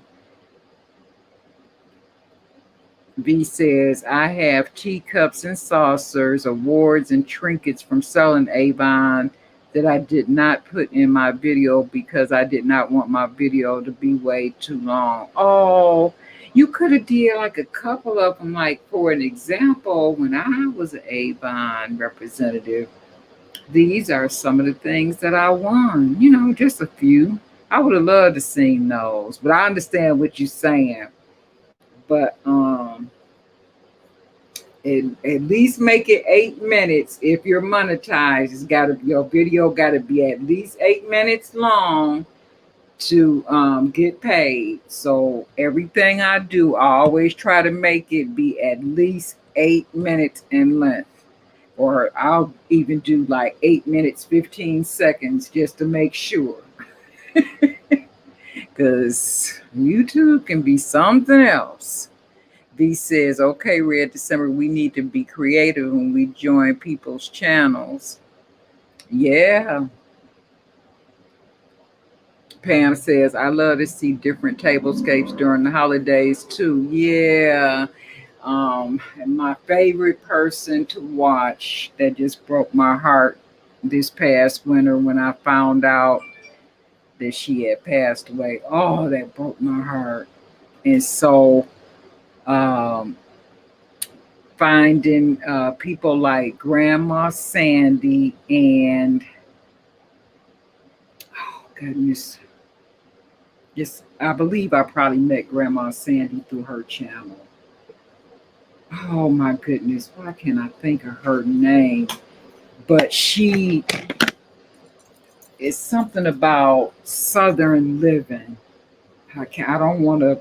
V says, I have teacups and saucers, awards, and trinkets from selling Avon that I did not put in my video because I did not want my video to be way too long. Oh, you could have did like a couple of them, like for an example, when I was an Avon representative, these are some of the things that I won, just a few. I would have loved to seen those, but I understand what you're saying. But at least make it 8 minutes. If you're monetized, your video got to be at least 8 minutes long to get paid. So everything I do, I always try to make it be at least 8 minutes in length, or I'll even do like 8 minutes 15 seconds just to make sure. Because YouTube can be something else. V says, okay, Red December, we need to be creative when we join people's channels. Yeah. Pam says, I love to see different tablescapes during the holidays too. Yeah. And my favorite person to watch that just broke my heart this past winter when I found out that she had passed away. Oh, that broke my heart. And so um, finding people like Grandma Sandy and, oh, goodness, yes, I believe I probably met Grandma Sandy through her channel. Oh my goodness, why can't I think of her name? But she is something about Southern living. I don't want to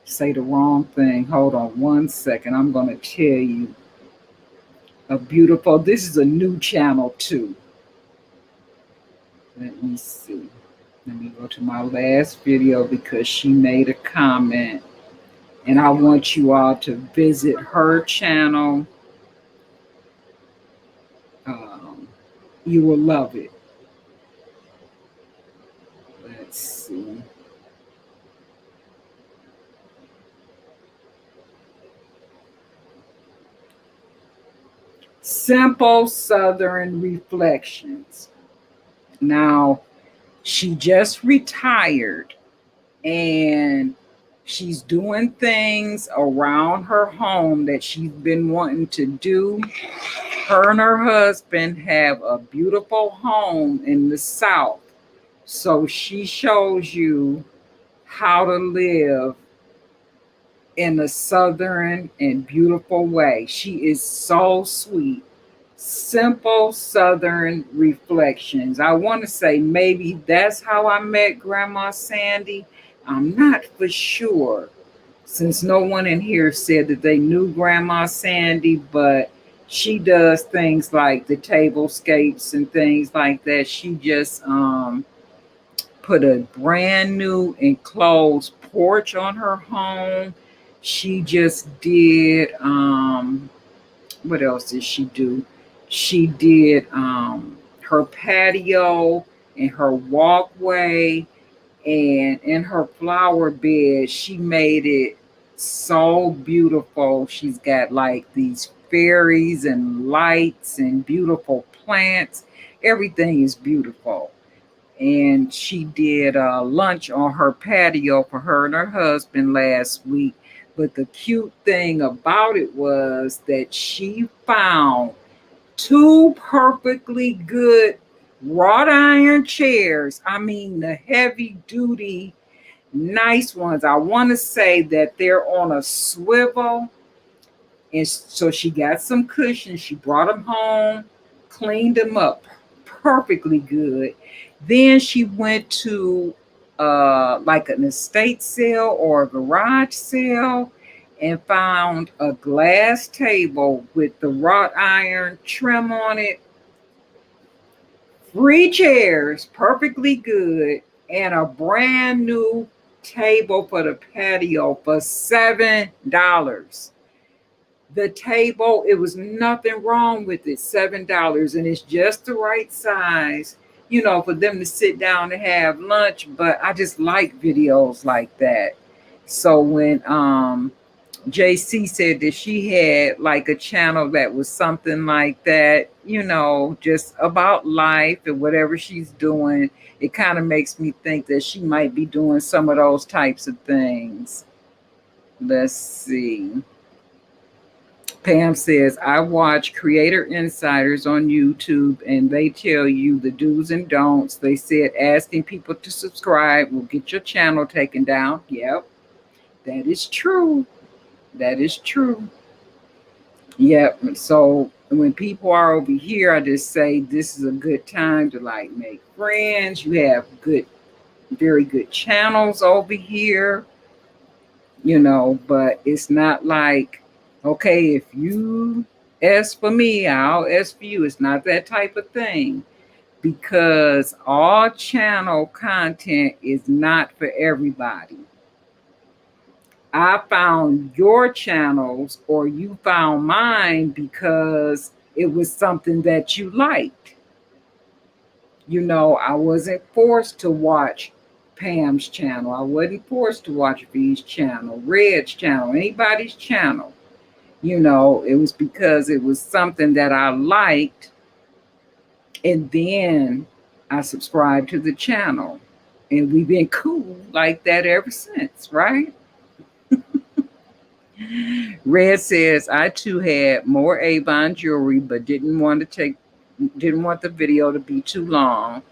say the wrong thing. Hold on one second. I'm going to tell you a beautiful. This is a new channel too. Let me see. Let me go to my last video because she made a comment, and I want you all to visit her channel. Um, you will love it. Let's see. Simple Southern Reflections. Now, she just retired and she's doing things around her home that she's been wanting to do. Her and her husband have a beautiful home in the South. So she shows you how to live in a Southern and beautiful way. She is so sweet. Simple Southern Reflections. I want to say maybe that's how I met Grandma Sandy. I'm not for sure, since no one in here said that they knew Grandma Sandy, but she does things like the tablescapes and things like that. She just put a brand new enclosed porch on her home. She just did what else did she do? She did her patio and her walkway, and in her flower bed, she made it so beautiful. She's got like these fairies and lights and beautiful plants. Everything is beautiful. And she did lunch on her patio for her and her husband last week. But the cute thing about it was that she found two perfectly good wrought iron chairs. I mean, the heavy duty, nice ones. I want to say that they're on a swivel. And so she got some cushions. She brought them home, cleaned them up perfectly good. Then she went to like an estate sale or a garage sale and found a glass table with the wrought iron trim on it, three chairs, perfectly good, and a brand new table for the patio for $7. The table, it was nothing wrong with it, $7, and it's just the right size, for them to sit down and have lunch. But I just like videos like that. So when JC said that she had like a channel that was something like that, just about life and whatever she's doing, it kind of makes me think that she might be doing some of those types of things. Let's see. Pam says, I watch Creator Insiders on YouTube and they tell you the do's and don'ts. They said asking people to subscribe will get your channel taken down. Yep, that is true. That is true. Yep. So when people are over here, I just say this is a good time to like make friends. You have good, very good channels over here, but it's not like, okay, if you ask for me, I'll ask for you. It's not that type of thing, because all channel content is not for everybody. I found your channels or you found mine because it was something that you liked. I wasn't forced to watch Pam's channel. I wasn't forced to watch V's channel, Red's channel, anybody's channel. It was because it was something that I liked And then I subscribed to the channel. And we've been cool like that ever since, right? Red says, I too had more Avon jewelry, but didn't want the video to be too long.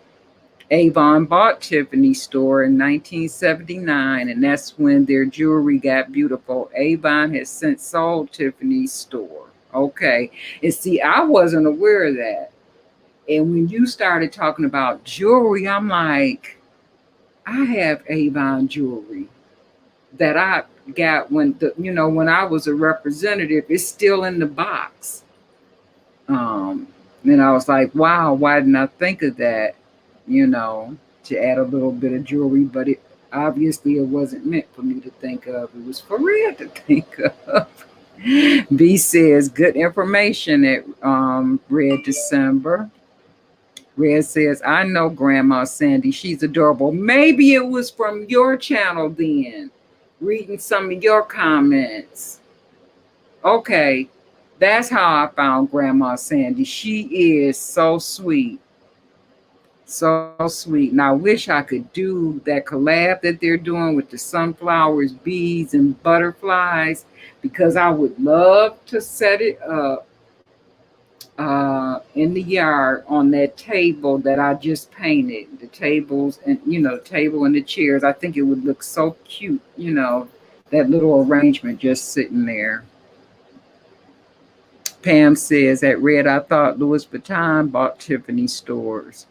Avon bought Tiffany's store in 1979, and that's when their jewelry got beautiful. Avon has since sold Tiffany's store. Okay. And see, I wasn't aware of that. And when you started talking about jewelry, I'm like, I have Avon jewelry that I got when I was a representative. It's still in the box. And I was like, wow, why didn't I think of that? You know, to add a little bit of jewelry, but it obviously it wasn't meant for me to think of. It was for Red to think of. B says good information at Red December. Red says, I know Grandma Sandy. She's adorable. Maybe it was from your channel then, reading some of your comments. Okay, that's how I found Grandma Sandy. She is so sweet. So sweet. And I wish I could do that collab that they're doing with the sunflowers, bees, and butterflies, because I would love to set it up in the yard on that table that I just painted. The tables and, the table and the chairs. I think it would look so cute, that little arrangement just sitting there. Pam says, at Red, I thought Louis Vuitton bought Tiffany stores.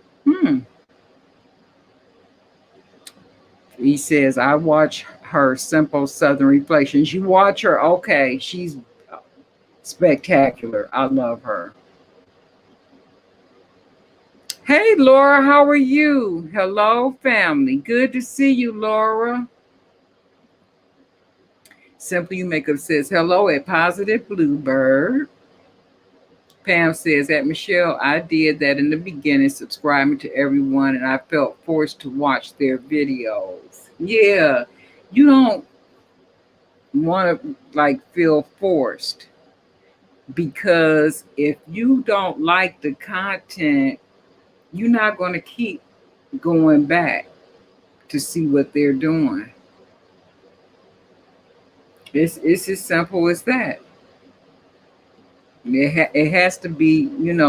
He says, I watch her Simple Southern Reflections. You watch her? Okay, she's spectacular. I love her. Hey, Laura, how are you? Hello, family. Good to see you, Laura. Simply You Makeup says, hello at Positive Bluebird. Pam says, at Michelle, I did that in the beginning, subscribing to everyone, and I felt forced to watch their videos. Yeah, you don't want to feel forced, because if you don't like the content, you're not going to keep going back to see what they're doing. It's as simple as that. It has to be,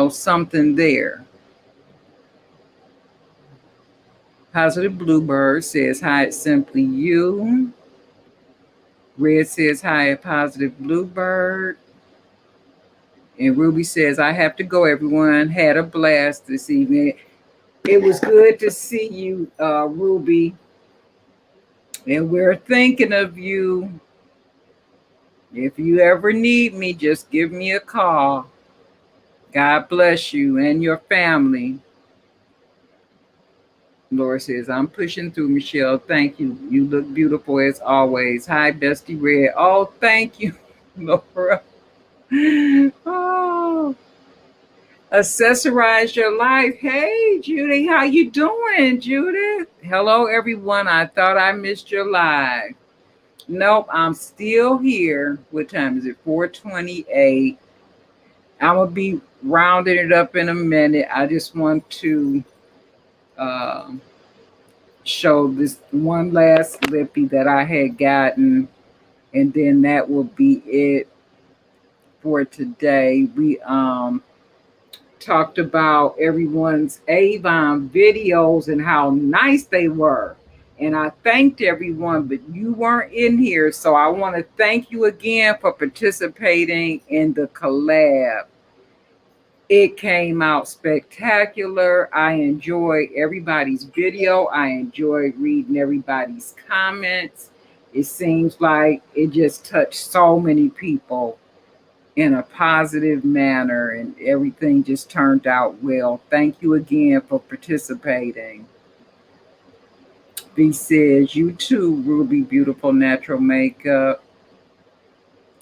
something there. Positive Bluebird says, hi, it's Simply You. Red says, hi, at Positive Bluebird. And Ruby says, I have to go, everyone. Had a blast this evening. It was good to see you, Ruby. And we're thinking of you. If you ever need me, just give me a call. God bless you and your family. Laura says, I'm pushing through, Michelle. Thank you. You look beautiful as always. Hi, Dusty Red. Oh, thank you, Laura. Oh, accessorize your life. Hey, Judy, how you doing, Judith? Hello, everyone. I thought I missed your live. Nope, I'm still here. What time is it? 4:28. I'm going to be rounding it up in a minute. I just want to show this one last lippy that I had gotten, and then that will be it for today. We talked about everyone's Avon videos and how nice they were. And I thanked everyone, but you weren't in here. So I want to thank you again for participating in the collab. It came out spectacular. I enjoyed everybody's video. I enjoyed reading everybody's comments. It seems like it just touched so many people in a positive manner, and everything just turned out well. Thank you again for participating. B says, you too, Ruby, beautiful natural makeup.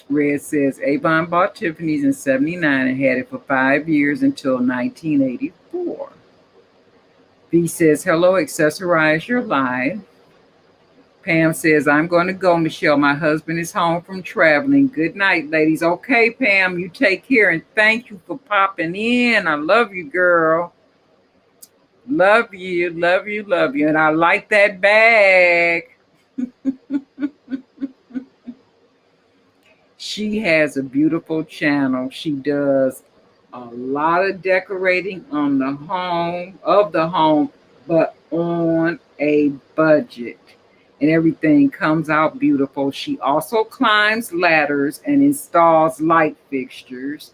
Red says, Avon bought Tiffany's in 79 and had it for 5 years until 1984. B says, hello, accessorize your life. Pam says, I'm going to go, Michelle. My husband is home from traveling. Good night, ladies. Okay, Pam, you take care, and thank you for popping in. I love you, girl. Love you, love you, love you. And I like that bag. She has a beautiful channel. She does a lot of decorating on the home, but on a budget. And everything comes out beautiful. She also climbs ladders and installs light fixtures.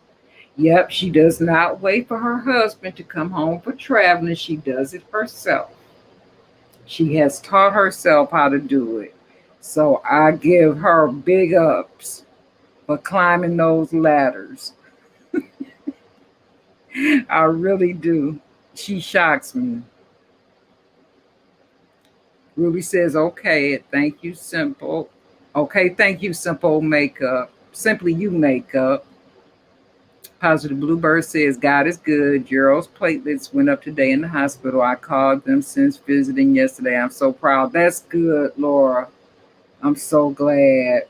Yep, she does not wait for her husband to come home for traveling. She does it herself. She has taught herself how to do it. So I give her big ups for climbing those ladders. I really do. She shocks me. Ruby says, okay, thank you, Simple. Okay, thank you, Simple Makeup. Simply You Makeup. Positive Bluebird says, God is good. Gerald's platelets went up today in the hospital. I called them since visiting yesterday. I'm so proud. That's good, Laura. I'm so glad.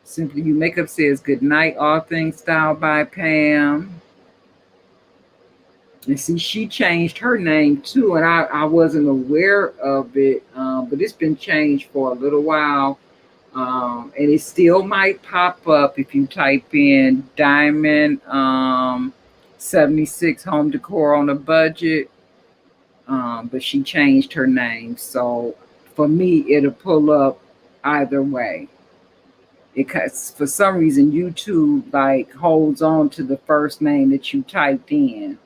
Simply You Makeup says, good night, all things styled by Pam. And see, she changed her name too, and I wasn't aware of it, but it's been changed for a little while. And it still might pop up if you type in Diamond 76 Home Decor on a budget. But she changed her name. So for me, it'll pull up either way. Because for some reason, YouTube like holds on to the first name that you typed in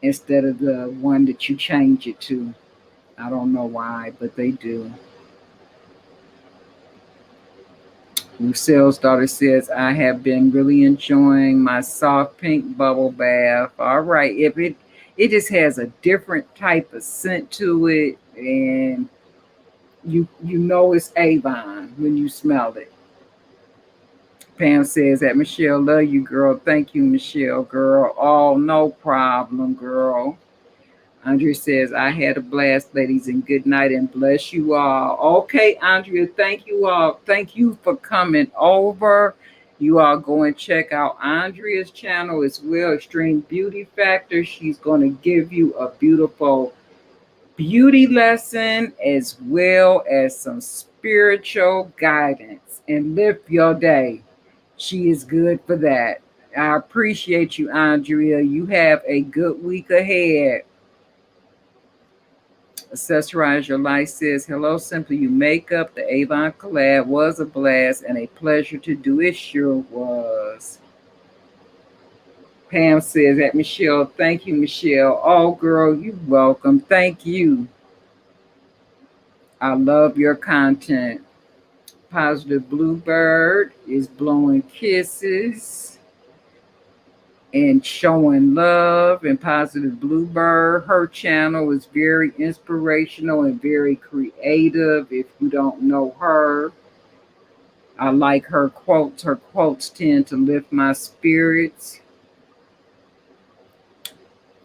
instead of the one that you change it to. I don't know why, but they do. Lucille's daughter says, I have been really enjoying my soft pink bubble bath. All right. If it just has a different type of scent to it, and you know it's Avon when you smell it. Pam says that Michelle, love you, girl. Thank you, Michelle, girl. Oh, no problem, girl. Andrea says, I had a blast, ladies, and good night and bless you all. Okay, Andrea, thank you all. Thank you for coming over. You all go and check out Andrea's channel as well, Extreme Beauty Factor. She's going to give you a beautiful beauty lesson as well as some spiritual guidance and lift your day. She is good for that. I appreciate you, Andrea. You have a good week ahead. Accessorize Your Life says, hello, Simply You Makeup. The Avon collab was a blast and a pleasure to do. It sure was. Pam says that Michelle, thank you, Michelle. Oh, girl, you're welcome. Thank you. I love your content. Positive Bluebird is blowing kisses and showing love. And Positive Bluebird, her channel is very inspirational and very creative. If you don't know her, I like her quotes. Her quotes tend to lift my spirits.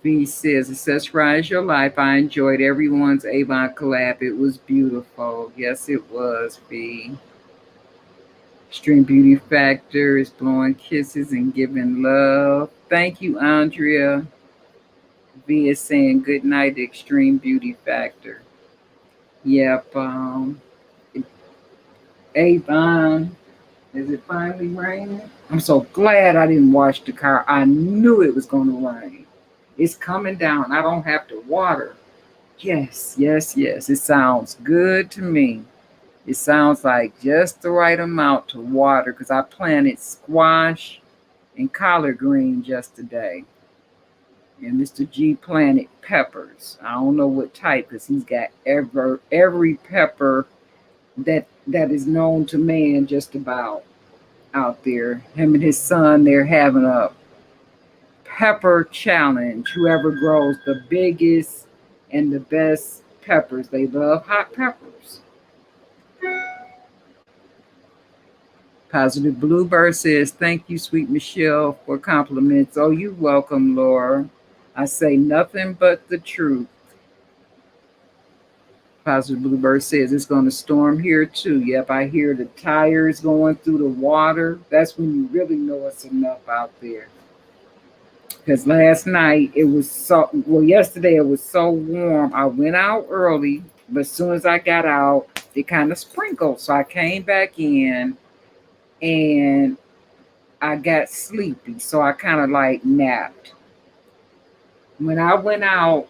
V says, Accessorize Your Life. I enjoyed everyone's Avon collab. It was beautiful. Yes, it was, V. Extreme Beauty Factor is blowing kisses and giving love. Thank you, Andrea. V is saying good night, Extreme Beauty Factor. Yep. Avon, is it finally raining? I'm so glad I didn't wash the car. I knew it was going to rain. It's coming down. I don't have to water. Yes, yes, yes. It sounds good to me. It sounds like just the right amount to water because I planted squash and collard greens yesterday. And Mr. G planted peppers. I don't know what type because he's got every pepper that is known to man just about out there. Him and his son, they're having a pepper challenge. Whoever grows the biggest and the best peppers. They love hot peppers. Positive Bluebird says, thank you, sweet Michelle, for compliments. Oh, you're welcome, Laura. I say nothing but the truth. Positive Bluebird says it's going to storm here too. Yep, I hear the tires going through the water. That's when you really know it's enough out there. Because last night it was so, well, yesterday it was so warm. I went out early, but as soon as I got out, it kind of sprinkled. So I came back in and I got sleepy. So I kind of like napped. When I went out,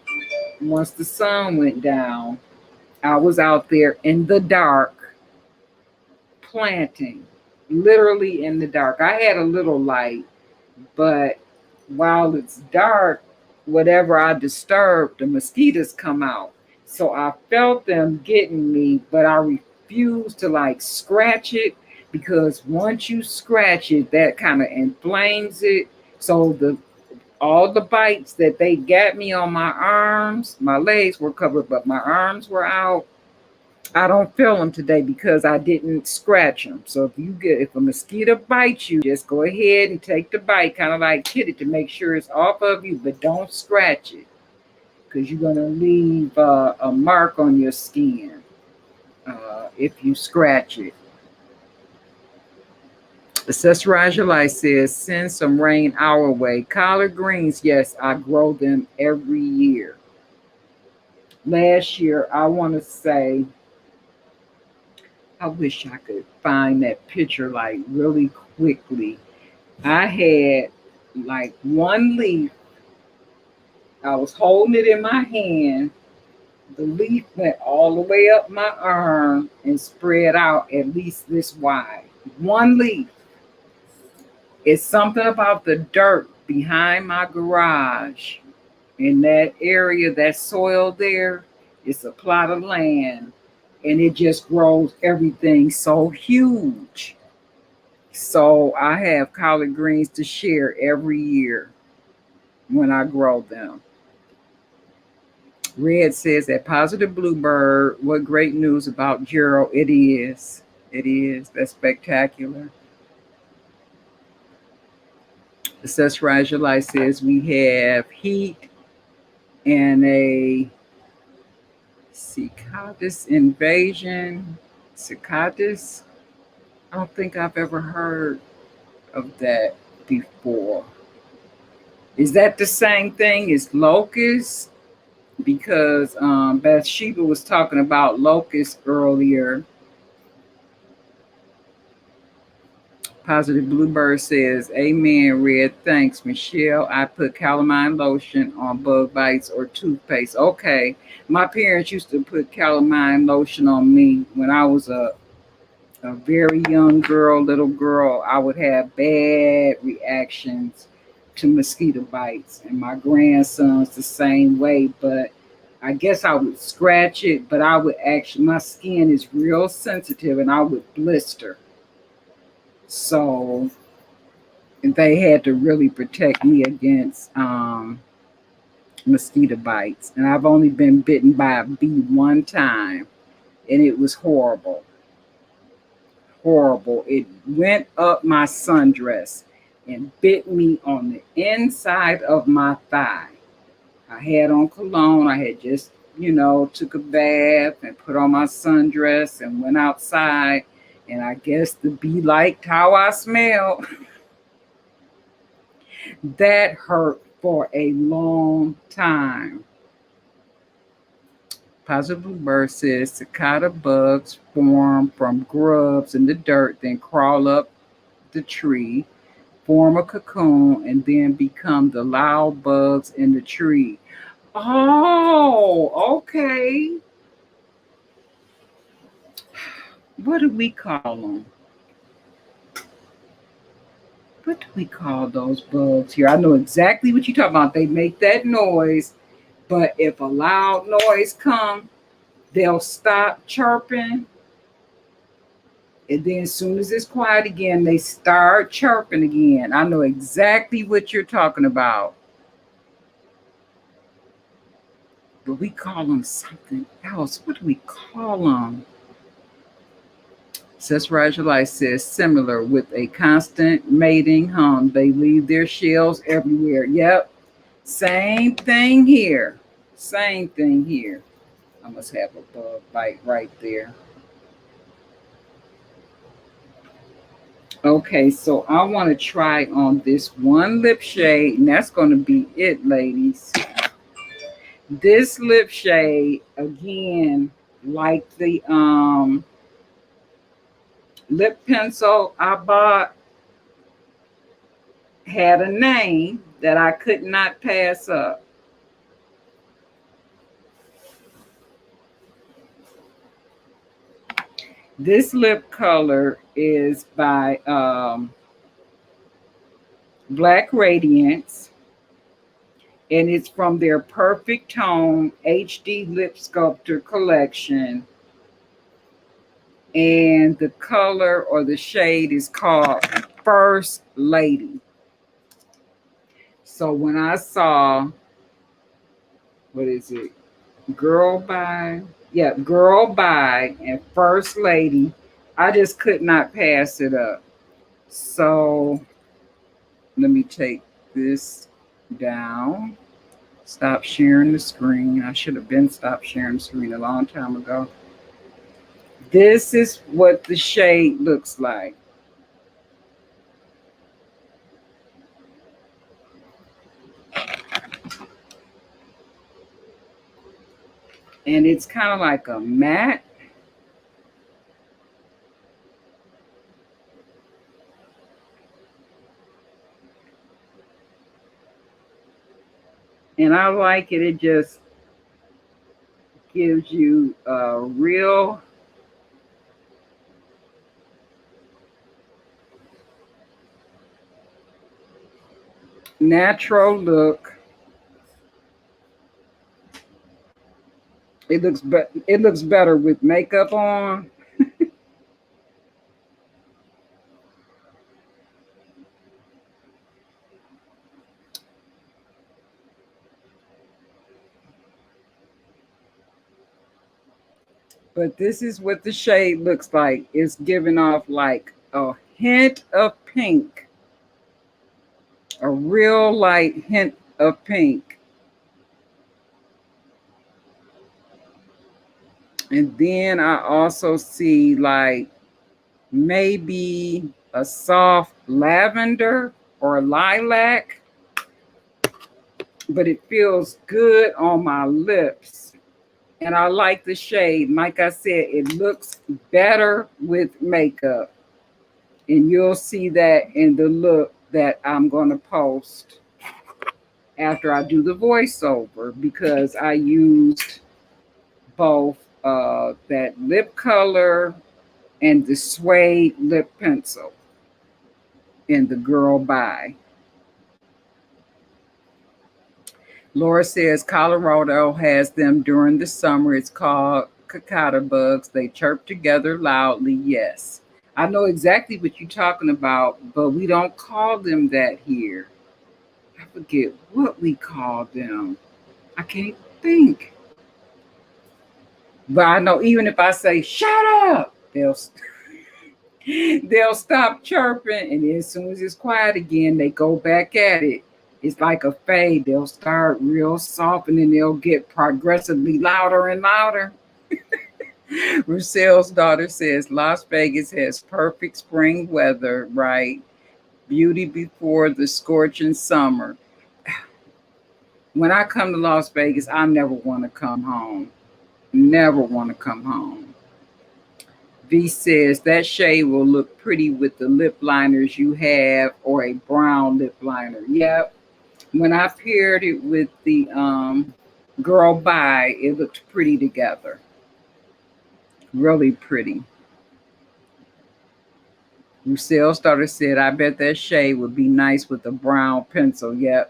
once the sun went down, I was out there in the dark planting, literally in the dark. I had a little light, but while it's dark, whatever I disturb, the mosquitoes come out. So I felt them getting me, but I refused to like scratch it because once you scratch it, that kind of inflames it. So the all the bites that they got me on my arms, my legs were covered, but my arms were out. I don't feel them today because I didn't scratch them. So if a mosquito bites you, just go ahead and take the bite, kind of like hit it to make sure it's off of you, but don't scratch it because you're gonna leave a mark on your skin if you scratch it. Accessorize Your Life says send some rain our way. Collard greens, yes, I grow them every year. Last year, I want to say I wish I could find that picture like really quickly. I had like one leaf. I was holding it in my hand. The leaf went all the way up my arm and spread out at least this wide. One leaf. It's something about the dirt behind my garage in that area, that soil there. It's a plot of land and it just grows everything so huge. So I have collard greens to share every year when I grow them. Red says that positive bluebird, what great news about Gerald. It is. It is. That's spectacular. Accessorize Your Life says we have heat and a cicadas invasion. Cicadas? I don't think I've ever heard of that before. Is that the same thing as locusts? Because Bathsheba was talking about locusts earlier. Positive Bluebird says, Amen, Red. Thanks, Michelle. I put calamine lotion on bug bites or toothpaste. Okay. My parents used to put calamine lotion on me when I was a very young girl, little girl. I would have bad reactions to mosquito bites. And my grandsons the same way. But I guess I would scratch it, but I would actually, my skin is real sensitive and I would blister. So they had to really protect me against mosquito bites. And I've only been bitten by a bee one time, and it was horrible. Horrible. It went up my sundress and bit me on the inside of my thigh. I had on cologne. I had just, took a bath and put on my sundress and went outside. And I guess the bee liked how I smelled. That hurt for a long time. Positive Bluebird says cicada bugs form from grubs in the dirt, then crawl up the tree, form a cocoon, and then become the loud bugs in the tree. Oh, okay. What do we call them? What do we call those bugs here? I know exactly what you're talking about. They make that noise, but if a loud noise comes, they'll stop chirping. And then as soon as it's quiet again, they start chirping again. I know exactly what you're talking about. But we call them something else. What do we call them? Says Rajali says similar with a constant mating hum. They leave their shells everywhere. Yep. Same thing here. Same thing here. I must have a bug bite right there. Okay, so I want to try on this one lip shade, and that's going to be it, ladies. This lip shade, again, like the lip pencil I bought, had a name that I could not pass up. This lip color is by Black Radiance, and it's from their Perfect Tone HD Lip Sculptor collection. And the color or the shade is called First Lady. So when I saw, what is it? Girl by, yeah, Girl by and First Lady, I just could not pass it up. So let me take this down. Stop sharing the screen. I should have been stopped sharing the screen a long time ago. This is what the shade looks like. And it's kind of like a matte. And I like it. It just gives you a real natural look. It looks better with makeup on. But this is what the shade looks like. It's giving off like a hint of pink, a real light hint of pink. And then I also see like maybe a soft lavender or lilac, but it feels good on my lips. And I like the shade. Like I said, it looks better with makeup. And you'll see that in the look that I'm going to post after I do the voiceover, because I used both that lip color and the suede lip pencil in the Girl By. Laura says Colorado has them during the summer. It's called cicada bugs. They chirp together loudly. Yes. I know exactly what you're talking about, but we don't call them that here. I forget what we call them. I can't think. But I know even if I say, shut up, they'll stop chirping. And then as soon as it's quiet again, they go back at it. It's like a fade. They'll start real soft and then they'll get progressively louder and louder. Rochelle's daughter says Las Vegas has perfect spring weather, right? Beauty before the scorching summer. When I come to Las Vegas, I never want to come home. Never want to come home. V says that shade will look pretty with the lip liners you have or a brown lip liner. Yep. When I paired it with the Girl By, it looked pretty together. Really pretty. Lucille starter said, I bet that shade would be nice with a brown pencil. Yep.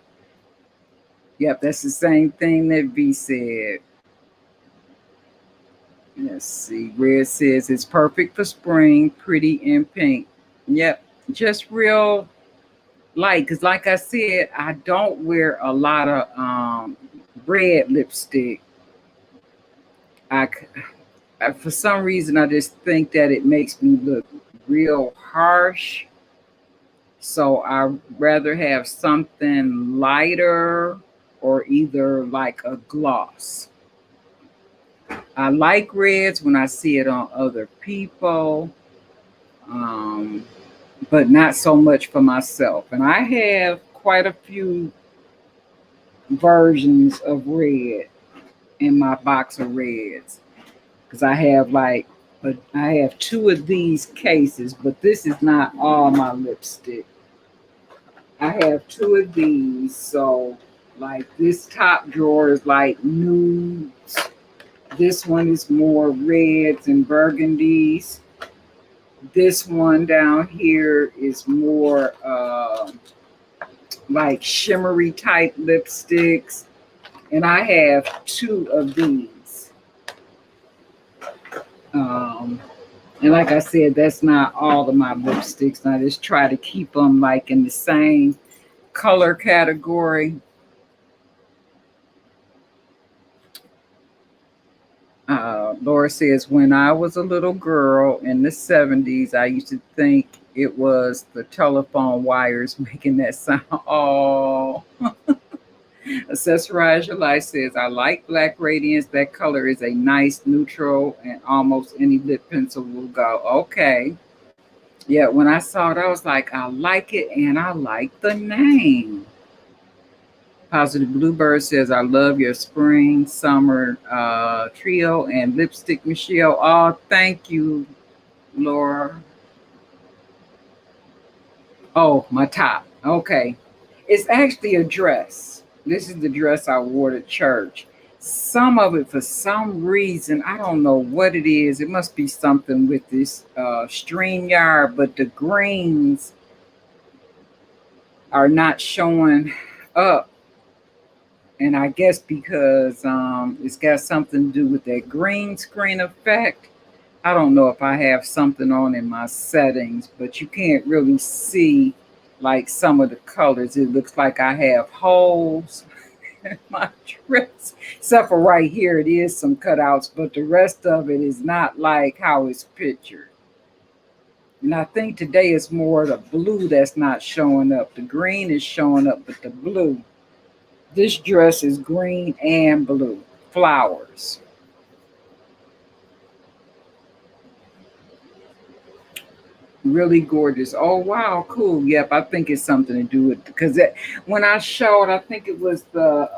Yep, that's the same thing that V said. Let's see. Red says it's perfect for spring, pretty in pink. Yep, just real light. Because, like I said, I don't wear a lot of red lipstick. For some reason, I just think that it makes me look real harsh. So I rather have something lighter or either like a gloss. I like reds when I see it on other people. Um, but not so much for myself. And I have quite a few versions of red in my box of reds because I have like, but I have two of these cases, but this is not all my lipstick. I have two of these, so like this top drawer is like nudes. This one is more reds and burgundies. This one down here is more like shimmery type lipsticks. And I have two of these. Um, and like I said, that's not all of my lipsticks. I just try to keep them like in the same color category. Laura says, when I was a little girl in the 70s, I used to think it was the telephone wires making that sound. Oh, Accessorize Your Life says, I like Black Radiance. That color is a nice neutral and almost any lip pencil will go. Okay. Yeah, when I saw it, I was like, I like it and I like the name. Positive Bluebird says, I love your spring, summer trio and lipstick, Michelle. Oh, thank you, Laura. Oh, my top. Okay. It's actually a dress. This is the dress I wore to church. Some of it, for some reason, I don't know what it is. It must be something with this stream yard, but the greens are not showing up. And I guess because it's got something to do with that green screen effect. I don't know if I have something on in my settings, but you can't really see like some of the colors. It looks like I have holes in my dress. Except for right here, it is some cutouts, but the rest of it is not like how it's pictured. And I think today it's more the blue that's not showing up. The green is showing up, but the blue. This dress is green and blue. Flowers. Really gorgeous. Oh wow, cool. Yep, I think it's something to do with because when I showed, I think it was the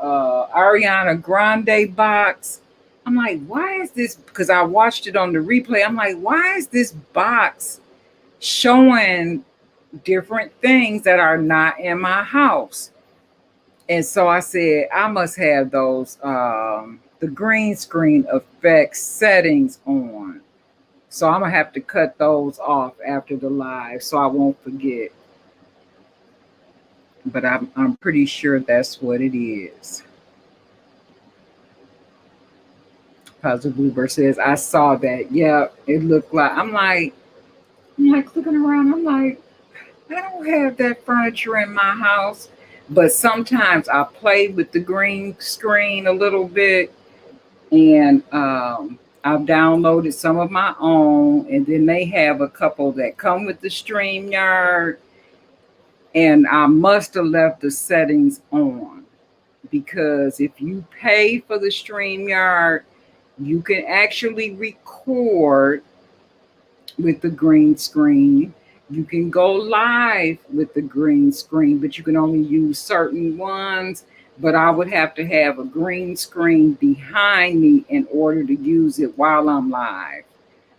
Ariana Grande box. I'm like, why is this? Because I watched it on the replay. I'm like, why is this box showing different things that are not in my house? And so I said, I must have those the green screen effect settings on. So I'm gonna have to cut those off after the live so I won't forget. But I'm pretty sure that's what it is. Positive Bluebird says, I saw that. Yeah, it looked like I'm like looking around, I'm like, I don't have that furniture in my house. But sometimes I play with the green screen a little bit and I've downloaded some of my own, and then they have a couple that come with the StreamYard, and I must have left the settings on because if you pay for the StreamYard, you can actually record with the green screen. You can go live with the green screen, but you can only use certain ones. But I would have to have a green screen behind me in order to use it while I'm live.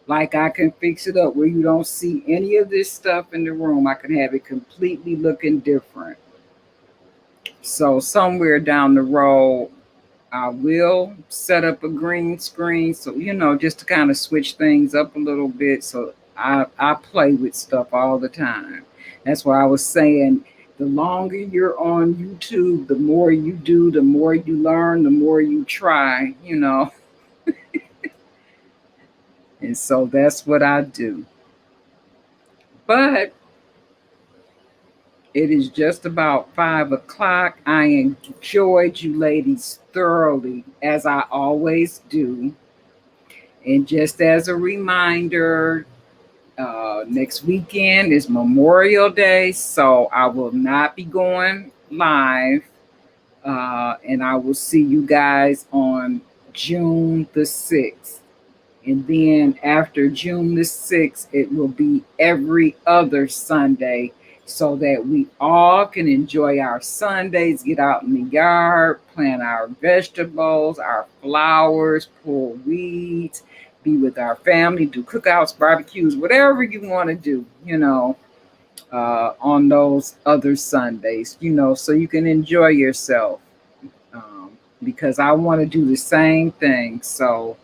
Like I can fix it up where you don't see any of this stuff in the room. I can have it completely looking different. So somewhere down the road, I will set up a green screen. So, just to kind of switch things up a little bit. So I play with stuff all the time. That's why I was saying the longer you're on YouTube, the more you do, the more you learn, the more you try. And so that's what I do. But it is just about 5 o'clock. I enjoyed you ladies thoroughly, as I always do. And just as a reminder, next weekend is Memorial Day, so I will not be going live. And I will see you guys on June the 6th. And then after June the 6th, it will be every other Sunday so that we all can enjoy our Sundays, get out in the yard, plant our vegetables, our flowers, pull weeds, be with our family, do cookouts, barbecues, whatever you want to do, on those other Sundays, so you can enjoy yourself. Because I want to do the same thing. So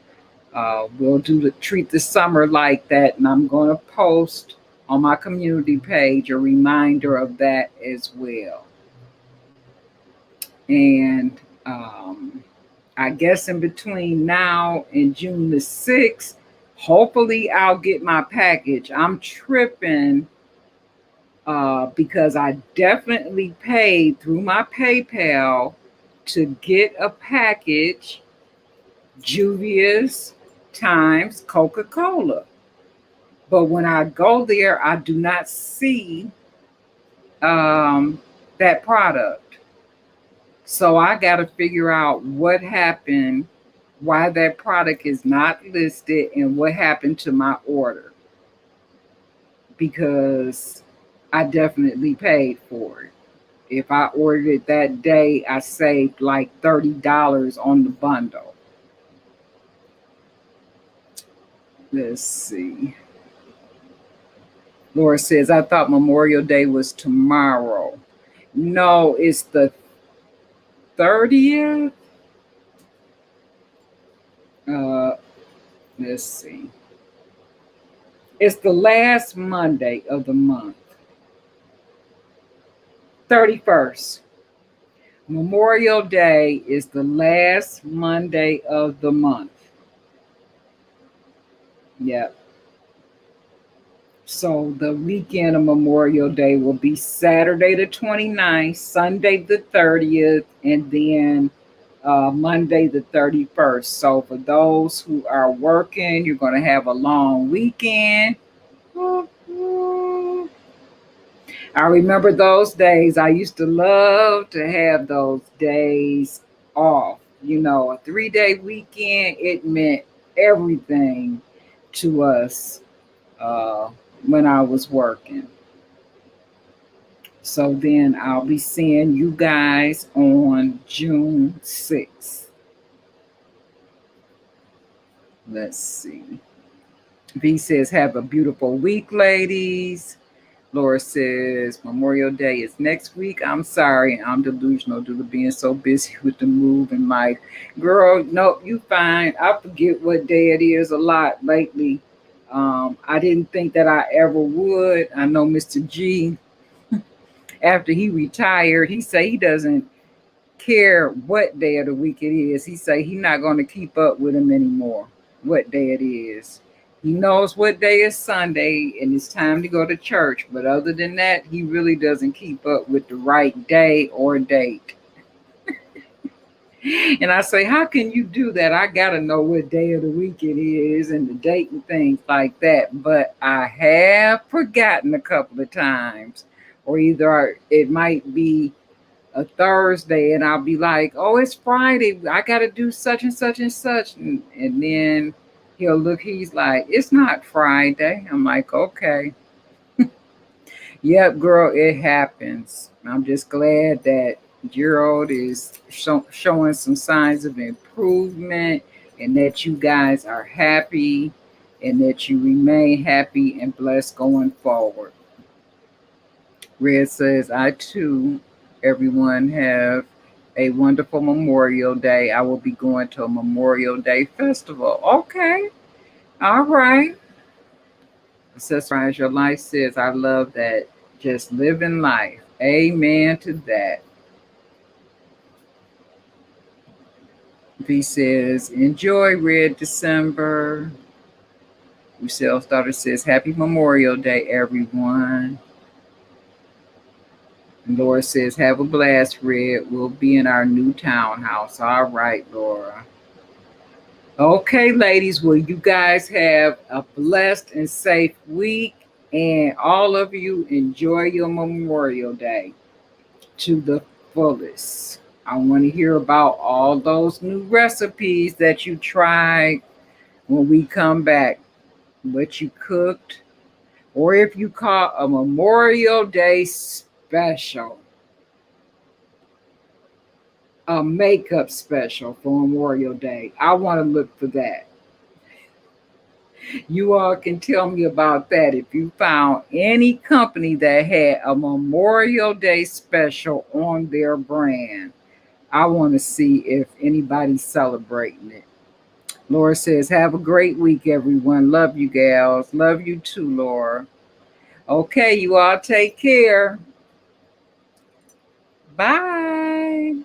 we'll treat the summer like that, and I'm going to post on my community page a reminder of that as well. And I guess in between now and June the 6th, hopefully I'll get my package. I'm tripping because I definitely paid through my PayPal to get a package, Juvia's times Coca-Cola. But when I go there, I do not see that product. So I got to figure out what happened, why that product is not listed, and what happened to my order. Because I definitely paid for it. If I ordered it that day, I saved like $30 on the bundle. Let's see. Laura says, I thought Memorial Day was tomorrow. No, it's the 30th. Let's see. It's the last Monday of the month. 31st. Memorial Day is the last Monday of the month. Yep. So the weekend of Memorial Day will be Saturday the 29th, Sunday the 30th, and then Monday the 31st. So for those who are working, you're going to have a long weekend. I remember those days. I used to love to have those days off. A 3-day weekend, it meant everything to us when I was working. So then I'll be seeing you guys on June 6th. Let's see. V says, have a beautiful week, ladies. Laura says, Memorial Day is next week. I'm sorry, I'm delusional due to being so busy with the move and life. Girl, no, you fine. I forget what day it is a lot lately. I didn't think that I ever would. I know Mr. G, after he retired, he said he doesn't care what day of the week it is. He said he's not going to keep up with him anymore, what day it is. He knows what day is Sunday and it's time to go to church. But other than that, he really doesn't keep up with the right day or date. And I say, how can you do that? I got to know what day of the week it is and the date and things like that. But I have forgotten a couple of times. Or either it might be a Thursday and I'll be like, oh, it's Friday. I got to do such and such and such. And then he'll look, he's like, it's not Friday. I'm like, okay. Yep, girl, it happens. I'm just glad that Gerald is showing some signs of improvement and that you guys are happy and that you remain happy and blessed going forward. Red says, I too, everyone, have a wonderful Memorial Day. I will be going to a Memorial Day festival. Okay. All right. Accessorize Your Life says, I love that. Just living life. Amen to that. V says, enjoy Red December. Michelle's daughter says, happy Memorial Day, everyone. And Laura says, have a blast, Red. We'll be in our new townhouse. All right, Laura. Okay, ladies, well, you guys have a blessed and safe week. And all of you enjoy your Memorial Day to the fullest. I want to hear about all those new recipes that you tried when we come back what you cooked, or if you call a Memorial Day special, a makeup special for Memorial Day. I want to look for that. You all can tell me about that. If you found any company that had a Memorial Day special on their brand, I want to see if anybody's celebrating it. Laura says, have a great week, everyone. Love you, gals. Love you too, Laura. Okay, you all take care. Bye.